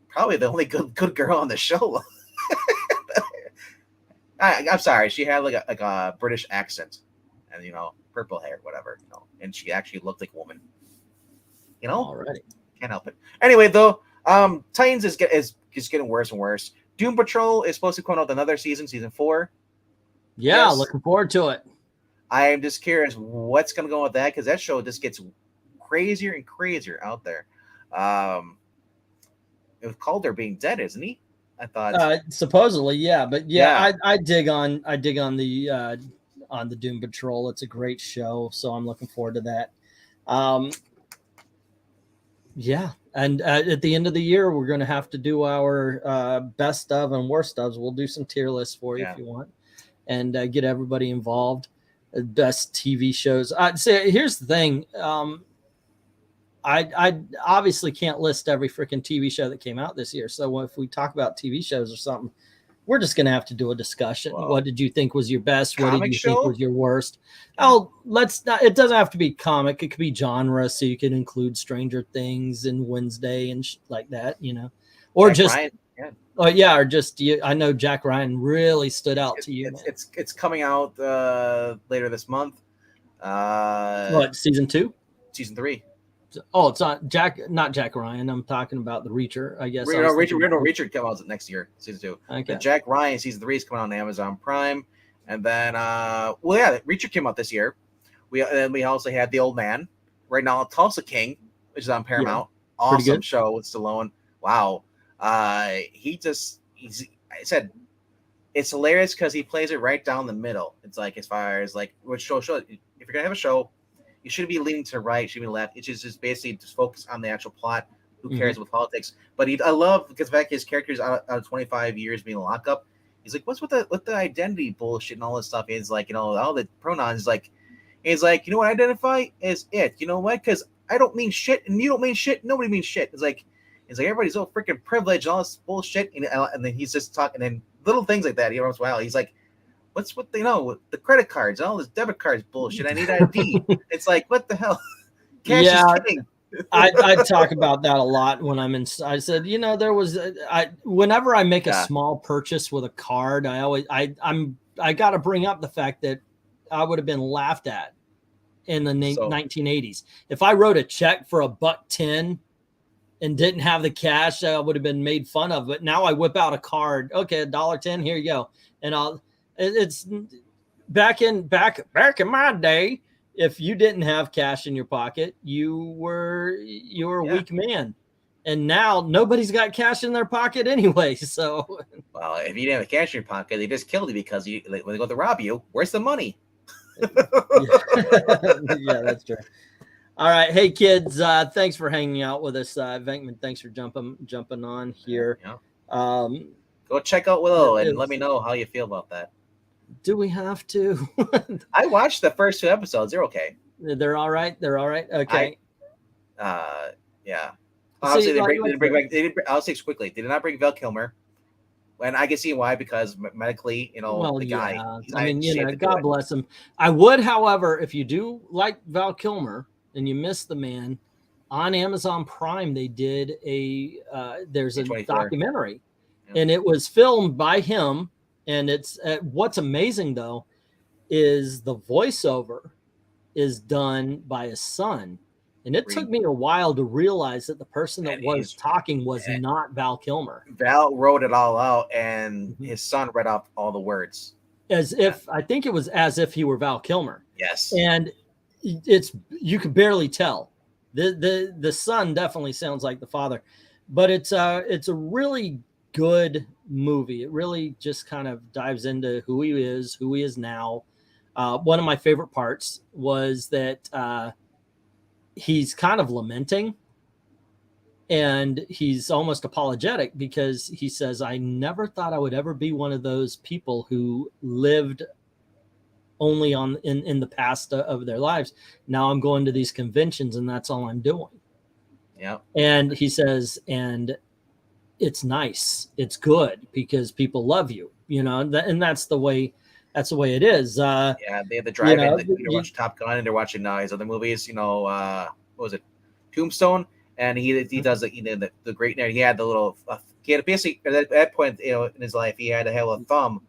Probably the only good girl on the show. I'm sorry, she had like a British accent, and purple hair, whatever, and she actually looked like a woman. Already can't help it. Anyway, though, Titans is getting worse and worse. Doom Patrol is supposed to come out with another season 4. Yeah, yes. Looking forward to it. I am just curious what's going to go with that, because that show just gets crazier and crazier out there. With Calder being dead, isn't he? I thought supposedly, yeah, but yeah. I dig on the Doom Patrol. It's a great show, so I'm looking forward to that. Yeah, and at the end of the year, we're going to have to do our best of and worst ofs. We'll do some tier lists for you if you want, and get everybody involved. Best TV shows. Here's the thing. I obviously can't list every freaking TV show that came out this year. So if we talk about TV shows or something, we're just going to have to do a discussion. Whoa. What did you think was your best? What did you think was your worst? Oh, let's not, it doesn't have to be comic. It could be genre. So you can include Stranger Things and Wednesday and like that, or Jack Ryan. Oh yeah. Or just, I know Jack Ryan really stood out to you. It's coming out later this month. What, season 2? Season 3. Oh, it's not Jack Ryan. I'm talking about the Reacher, I guess. Reacher comes out next year, season 2. Okay. But Jack Ryan season 3 is coming out on Amazon Prime, and then Reacher came out this year. We also had The Old Man. Right now, Tulsa King, which is on Paramount. Yeah, awesome show with Stallone. Wow. I said it's hilarious because he plays it right down the middle. It's like, as far as like which show. If you're gonna have a show, you shouldn't be leaning to the right, you should be left. It's just basically just focus on the actual plot. Who cares with politics? But I love because the fact his character's out of 25 years being locked up. He's like, what's with the identity bullshit and all this stuff? He's like, all the pronouns. He's like, you know what I identify as it. You know what? Because I don't mean shit, and you don't mean shit. Nobody means shit. It's like everybody's so freaking privileged and all this bullshit. And then he's just talking, and then little things like that. He's like, what's with the credit cards and all this debit cards bullshit? I need ID. It's like, what the hell? Cash is king. I talk about that a lot when I'm in. I said, whenever I make a small purchase with a card, I got to bring up the fact that I would have been laughed at in the 1980s. If I wrote a check for $1.10 and didn't have the cash, I would have been made fun of. But now I whip out a card. Okay, $1.10. Here you go. And it's back in my day. If you didn't have cash in your pocket, you were a weak man. And now nobody's got cash in their pocket anyway. So, well, if you didn't have cash in your pocket, they just killed you because when they go to rob you, where's the money? Yeah, that's true. All right, hey kids, thanks for hanging out with us. Venkman, thanks for jumping on here. Yeah. Go check out Willow and let me know how you feel about that. Do we have to? I watched the first 2 episodes. They're okay. They're all right. Okay. Yeah. Obviously, they didn't bring back. I'll say quickly. They did not bring Val Kilmer, and I can see why, because medically, the guy. God bless him. I would, however, if you do like Val Kilmer and you miss the man, on Amazon Prime they did there's a documentary, and it was filmed by him. And it's what's amazing though is the voiceover is done by his son, and it took me a while to realize that the person that was talking was not Val Kilmer. Val wrote it all out, and his son read off all the words I think it was as if he were Val Kilmer. Yes, and you could barely tell. The son definitely sounds like the father, but it's a really good movie. It really just kind of dives into who he is now. One of my favorite parts was that he's kind of lamenting, and he's almost apologetic because he says, I never thought I would ever be one of those people who lived only on in the past of their lives. Now I'm going to these conventions and that's all I'm doing. Yeah. And he says, and it's nice, it's good because people love you, you know, and that's the way it is. Yeah, they had the drive-in. They're watching Top Gun and they're watching his other movies. You know, what was it, Tombstone? And he does the great. He had the little. He had basically at that point, you know, in his life, he had to have a thumb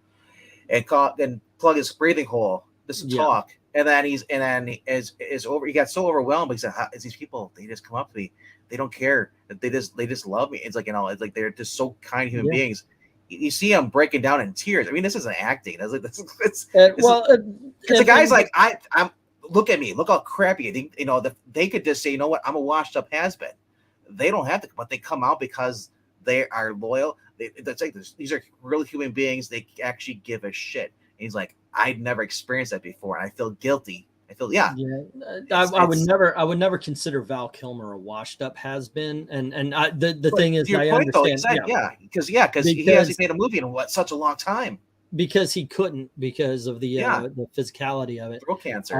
and plug his breathing hole just to talk. And then is over. He got so overwhelmed. He said, "These people, they just come up to me. They don't care. They just love me." It's like, you know, it's like they're just so kind human beings. You see him breaking down in tears. I mean, this isn't acting. It's like because the guy's like, I'm look at me, look how crappy. You know, they could just say, you know what, I'm a washed up has been. They don't have to, but they come out because they are loyal. It's like these are real human beings. They actually give a shit. And he's like, I'd never experienced that before. And I feel guilty. I would never consider Val Kilmer a washed up has been. And the thing is, I understand. Because he hasn't made a movie in such a long time. Because he couldn't, because of the physicality of it. Throat cancer.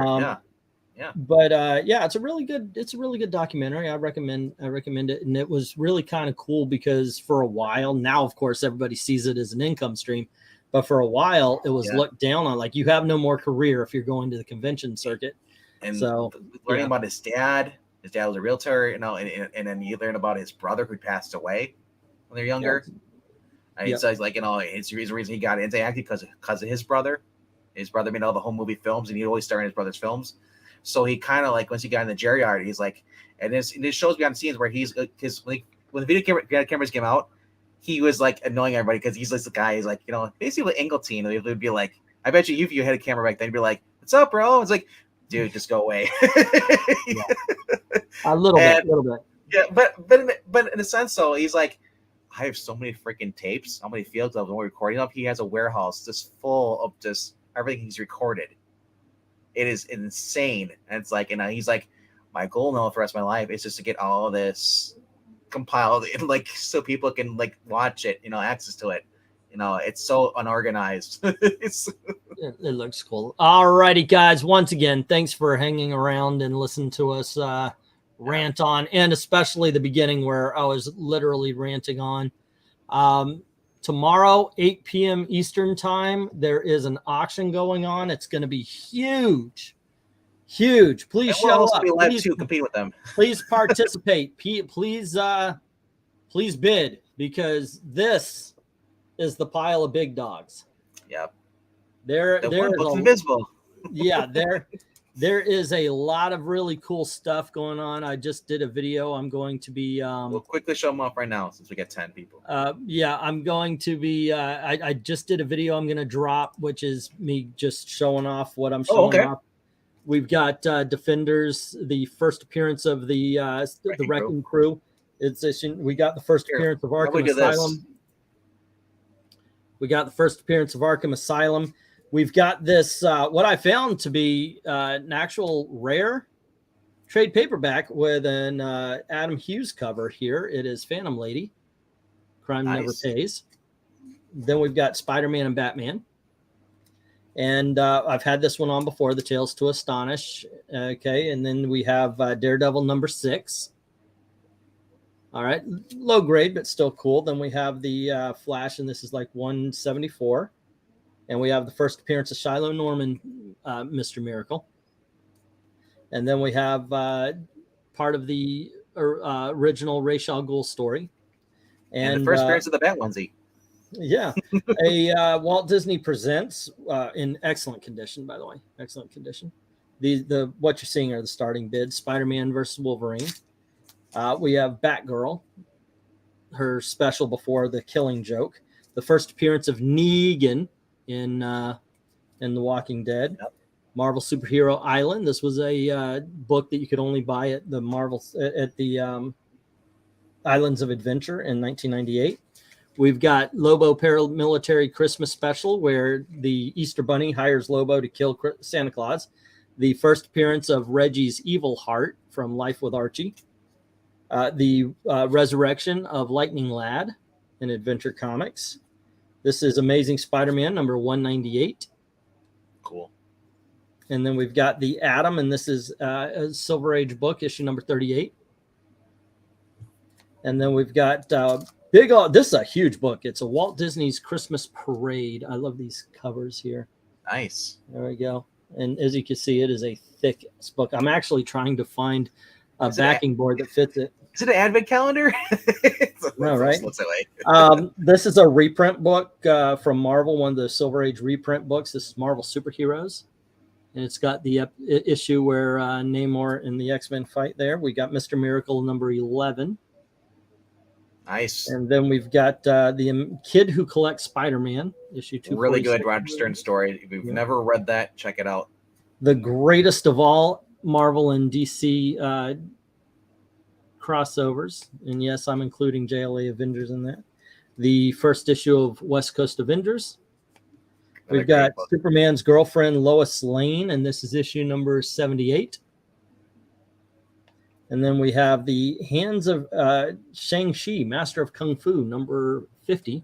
But it's a really good documentary. I recommend it. And it was really kind of cool because for a while now, of course, everybody sees it as an income stream. But for a while, it was looked down on. Like, you have no more career if you're going to the convention circuit. And so learning about his dad was a realtor, you know, and then you learn about his brother who passed away when they're younger. And so he's like, you know, it's the reason he got into acting because of his brother. His brother made all the home movie films, and he'd always star in his brother's films. So he kind of like, once he got in the geriatric, he's like, and this shows behind the scenes where he's when the video cameras came out, he was like annoying everybody because he's like the guy. He's like, you know, basically Engeltine. It would be like, I bet you if you had a camera back then, you'd be like, "What's up, bro?" It's like, dude, just go away. A little bit. Yeah, but in a sense, though, he's like, I have so many freaking tapes, how many field gloves, and we're recording up. He has a warehouse just full of just everything he's recorded. It is insane, and it's like, and he's like, my goal now for the rest of my life is just to get all of this compiled and like so people can like watch it, you know, access to it. You know, it's so unorganized. It looks cool. All righty, guys. Once again, thanks for hanging around and listening to us rant on, and especially the beginning where I was literally ranting on. Tomorrow, 8 p.m. Eastern time, there is an auction going on. It's going to be huge. Huge. Please show up. Please compete with them. Please participate. Please bid, because this is the pile of big dogs. Yep. There is invisible. Yeah, there is a lot of really cool stuff going on. I just did a video. I'm going to be we'll quickly show them off right now since we got 10 people. I'm going to be I just did a video I'm going to drop, which is me just showing off what I'm showing off. We've got Defenders, the first appearance of the Wrecking Crew. We got the first appearance of Arkham Asylum. We got the first appearance of Arkham Asylum. We've got this, what I found to be an actual rare trade paperback with an Adam Hughes cover here. It is Phantom Lady, Crime Never Pays. Then we've got Spider-Man and Batman. And I've had this one on before, The Tales to Astonish. Okay, and then we have Daredevil #6. All right, low grade, but still cool. Then we have the Flash, and this is like 174. And we have the first appearance of Shiloh Norman, Mr. Miracle. And then we have part of the original Ra's al Ghul story. And the first appearance of the Bat onesie. Yeah. A Walt Disney Presents in excellent condition, by the way. Excellent condition. The what you're seeing are the starting bids. Spider-Man versus Wolverine. We have Batgirl, her special before The Killing Joke. The first appearance of Negan in The Walking Dead. Yep. Marvel Superhero Island. This was a book that you could only buy at the Islands of Adventure in 1998. We've got Lobo Paramilitary Christmas Special, where the Easter Bunny hires Lobo to kill Santa Claus. The first appearance of Reggie's Evil Heart from Life with Archie. The resurrection of Lightning Lad in Adventure Comics. This is Amazing Spider-Man number 198. Cool. And then we've got the Atom, and this is a Silver Age book, issue number 38. And then we've got this is a huge book. It's a Walt Disney's Christmas Parade. I love these covers here. Nice. There we go. And as you can see, it is a thick book. I'm actually trying to find a backing board that fits it. Is it an advent calendar? No, right? This is a reprint book from Marvel, one of the Silver Age reprint books. This is Marvel Superheroes. And it's got the issue where Namor and the X-Men fight there. We got Mr. Miracle number 11. Nice. And then we've got the Kid Who Collects Spider-Man, issue 2. Really good Roger Stern story. If you've never read that, check it out. The greatest of all Marvel and DC crossovers. And yes, I'm including JLA Avengers in that. The first issue of West Coast Avengers. We've got Superman's girlfriend, Lois Lane, and this is issue number 78. And then we have the Hands of Shang-Chi, Master of Kung Fu, number 50.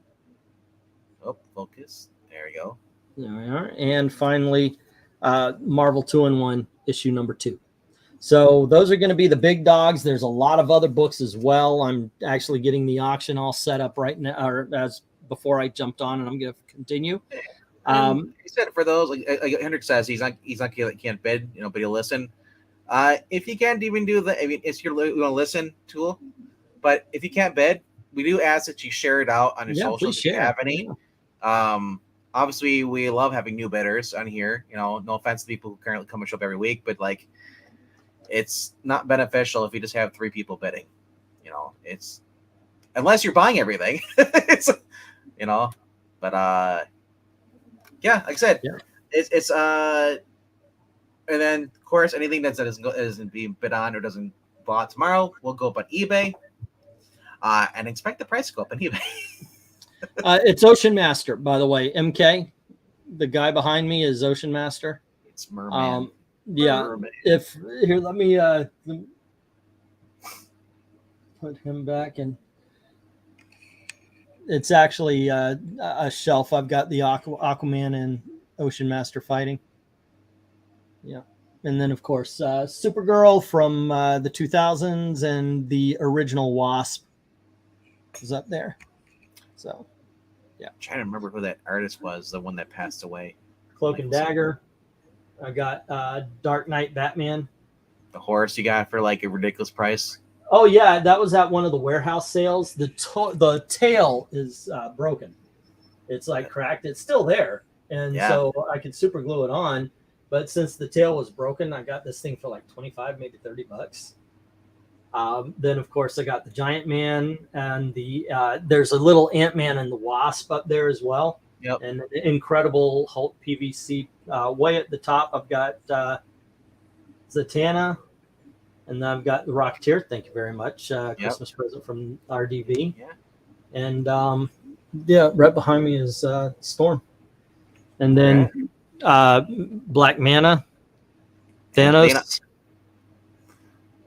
Oh, focus. There we go. There we are. And finally, Marvel 2-in-1, issue number 2. So those are going to be the big dogs. There's a lot of other books as well. I'm actually getting the auction all set up right now, or as before I jumped on, and I'm going to continue. He said for those, like Hendrik says, he's not can't bid, but he'll listen. If you can't even do the, it's your listen tool, but if you can't bid, we do ask that you share it out on your socials if you have any. Yeah. Obviously, we love having new bidders on here. No offense to people who currently come and show up every week, but like, it's not beneficial if you just have 3 people bidding. It's unless you're buying everything. It's but yeah, like I said, it's and then of course anything that isn't being bid on or doesn't bought tomorrow will go up on eBay. And expect the price to go up on eBay. It's Ocean Master, by the way. MK, the guy behind me is Ocean Master. It's Merman. Yeah. Merman. Let me put him back, and it's actually a shelf. I've got the Aquaman and Ocean Master fighting. Yeah. And then, of course, Supergirl from the 2000s and the original Wasp is up there. So, yeah. I'm trying to remember who that artist was, the one that passed away. Cloak and Dagger. I got Dark Knight Batman. The horse you got for like a ridiculous price. Oh, yeah. That was at one of the warehouse sales. The tail is broken. It's like cracked. It's still there. And so I could super glue it on. But since the tail was broken, I got this thing for like 25, maybe $30. Then, of course, I got the Giant Man and there's a little Ant-Man and the Wasp up there as well. Yep. And the Incredible Hulk PVC. Way at the top, I've got Zatanna. And then I've got the Rocketeer. Thank you very much. Christmas present from RDB. Yeah. And, right behind me is Storm. And then Black Mana, Thanos.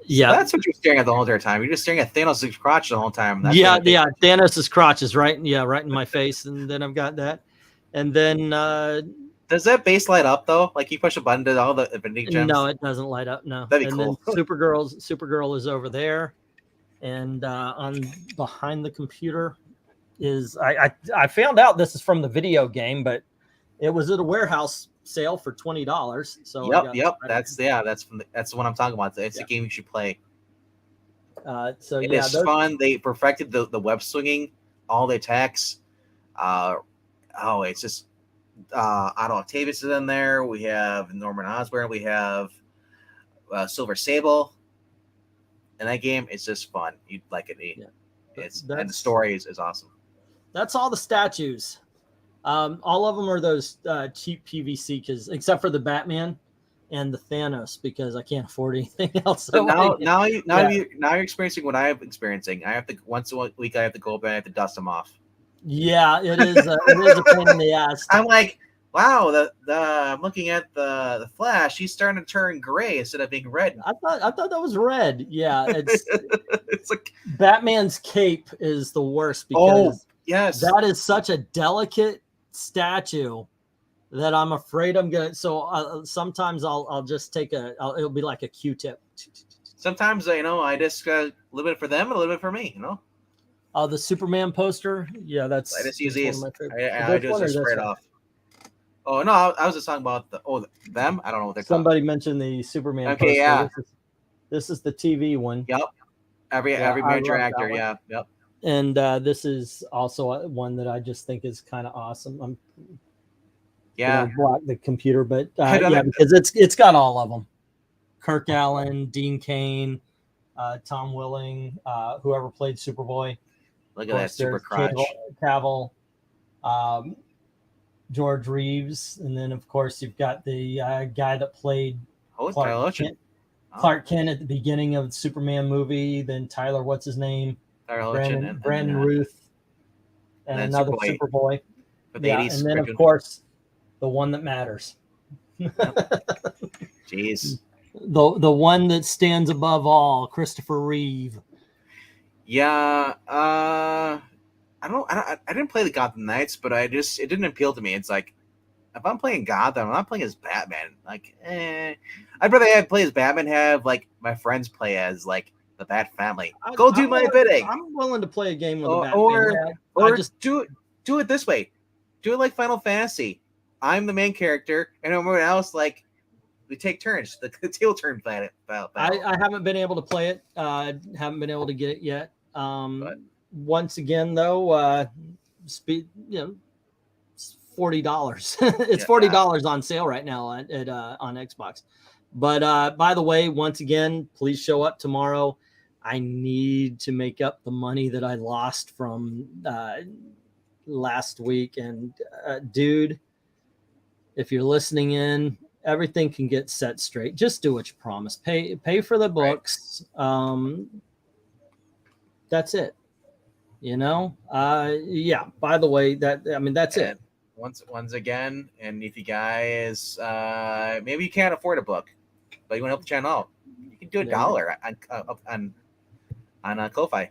Yeah, that's what you're staring at the whole entire time. You're just staring at Thanos' crotch the whole time. That's Thanos' crotch is right in my face, and then I've got that. And then does that base light up though? Like you push a button to all the Infinity Gems? No, it doesn't light up. No. That'd be cool. Then Supergirl is over there, and on behind the computer is I found out this is from the video game, but it was at a warehouse sale for $20. So that's the one I'm talking about. It's a game you should play. It's fun. They perfected the web swinging, all the attacks. It's just Otto Octavius is in there. We have Norman Osborn. We have Silver Sable. And that game is just fun. You'd like it. And the story is awesome. That's all the statues. All of them are those cheap PVC, except for the Batman and the Thanos, because I can't afford anything else. So now you're experiencing what I'm experiencing. I have to once a week. I have to go up and I have to dust them off. Yeah, it is. It is a pain in the ass. I'm like, wow. I'm looking at the Flash. He's starting to turn gray instead of being red. I thought that was red. Yeah, it's like Batman's cape is the worst because yes, that is such a delicate statue that I'm afraid I'm gonna. So sometimes I'll just take it'll be like a Q-tip. Sometimes I just a little bit for them and a little bit for me. The Superman poster. Yeah, that's. I just use one of these. my favorites. I just spray it off. Oh no, I was just talking about them. I don't know what they're called. Somebody mentioned the Superman Okay, poster. yeah. This is the TV one. Yep. Every major actor. Yeah. Yep. And this is also one that I just think is kind of awesome. I'm block the computer, but yeah, because it's got all of them. Kirk Allen, Dean Cain, Tom Welling, whoever played Superboy. Look at that super crotch. Cavill, George Reeves, and then of course you've got the guy that played Clark Kent at the beginning of the Superman movie. Then Tyler, what's his name? Brandon Ruth, and another Superboy. Yeah, and then of course the one that matters. Jeez. The one that stands above all, Christopher Reeve. Yeah, I didn't play the Gotham Knights, but it didn't appeal to me. It's like, if I'm playing Gotham, I'm not playing as Batman. Like, I'd rather play as Batman, have like my friends play as like the Bat Family. Do my bidding. I'm willing to play a game with the Bat Family. Or just do it this way. Do it like Final Fantasy. I'm the main character, and everyone else like we take turns. The tail turn battle. I haven't been able to play it. Haven't been able to get it yet. Once again, though, it's $40. It's $40 on sale right now on Xbox. But by the way, once again, please show up tomorrow. I need to make up the money that I lost from last week. And dude, if you're listening in, everything can get set straight. Just do what you promise. Pay for the books. Right. That's it. Yeah. By the way, that's it. Once again, and if you guys maybe you can't afford a book, but you want to help the channel out, you can do $1 on Ko-Fi.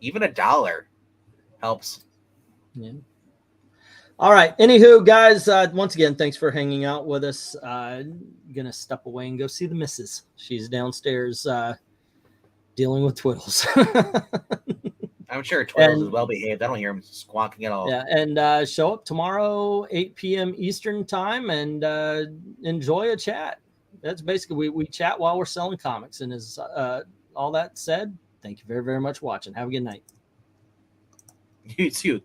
Even $1 helps. Yeah. All right. Anywho, guys, once again, thanks for hanging out with us. Gonna step away and go see the missus. She's downstairs dealing with Twiddles. I'm sure Twiddles is well behaved. I don't hear him squawking at all. Yeah, and show up tomorrow, 8 p.m. Eastern time, and enjoy a chat. That's basically we chat while we're selling comics. And as all that said, thank you very, very much for watching. Have a good night. You too.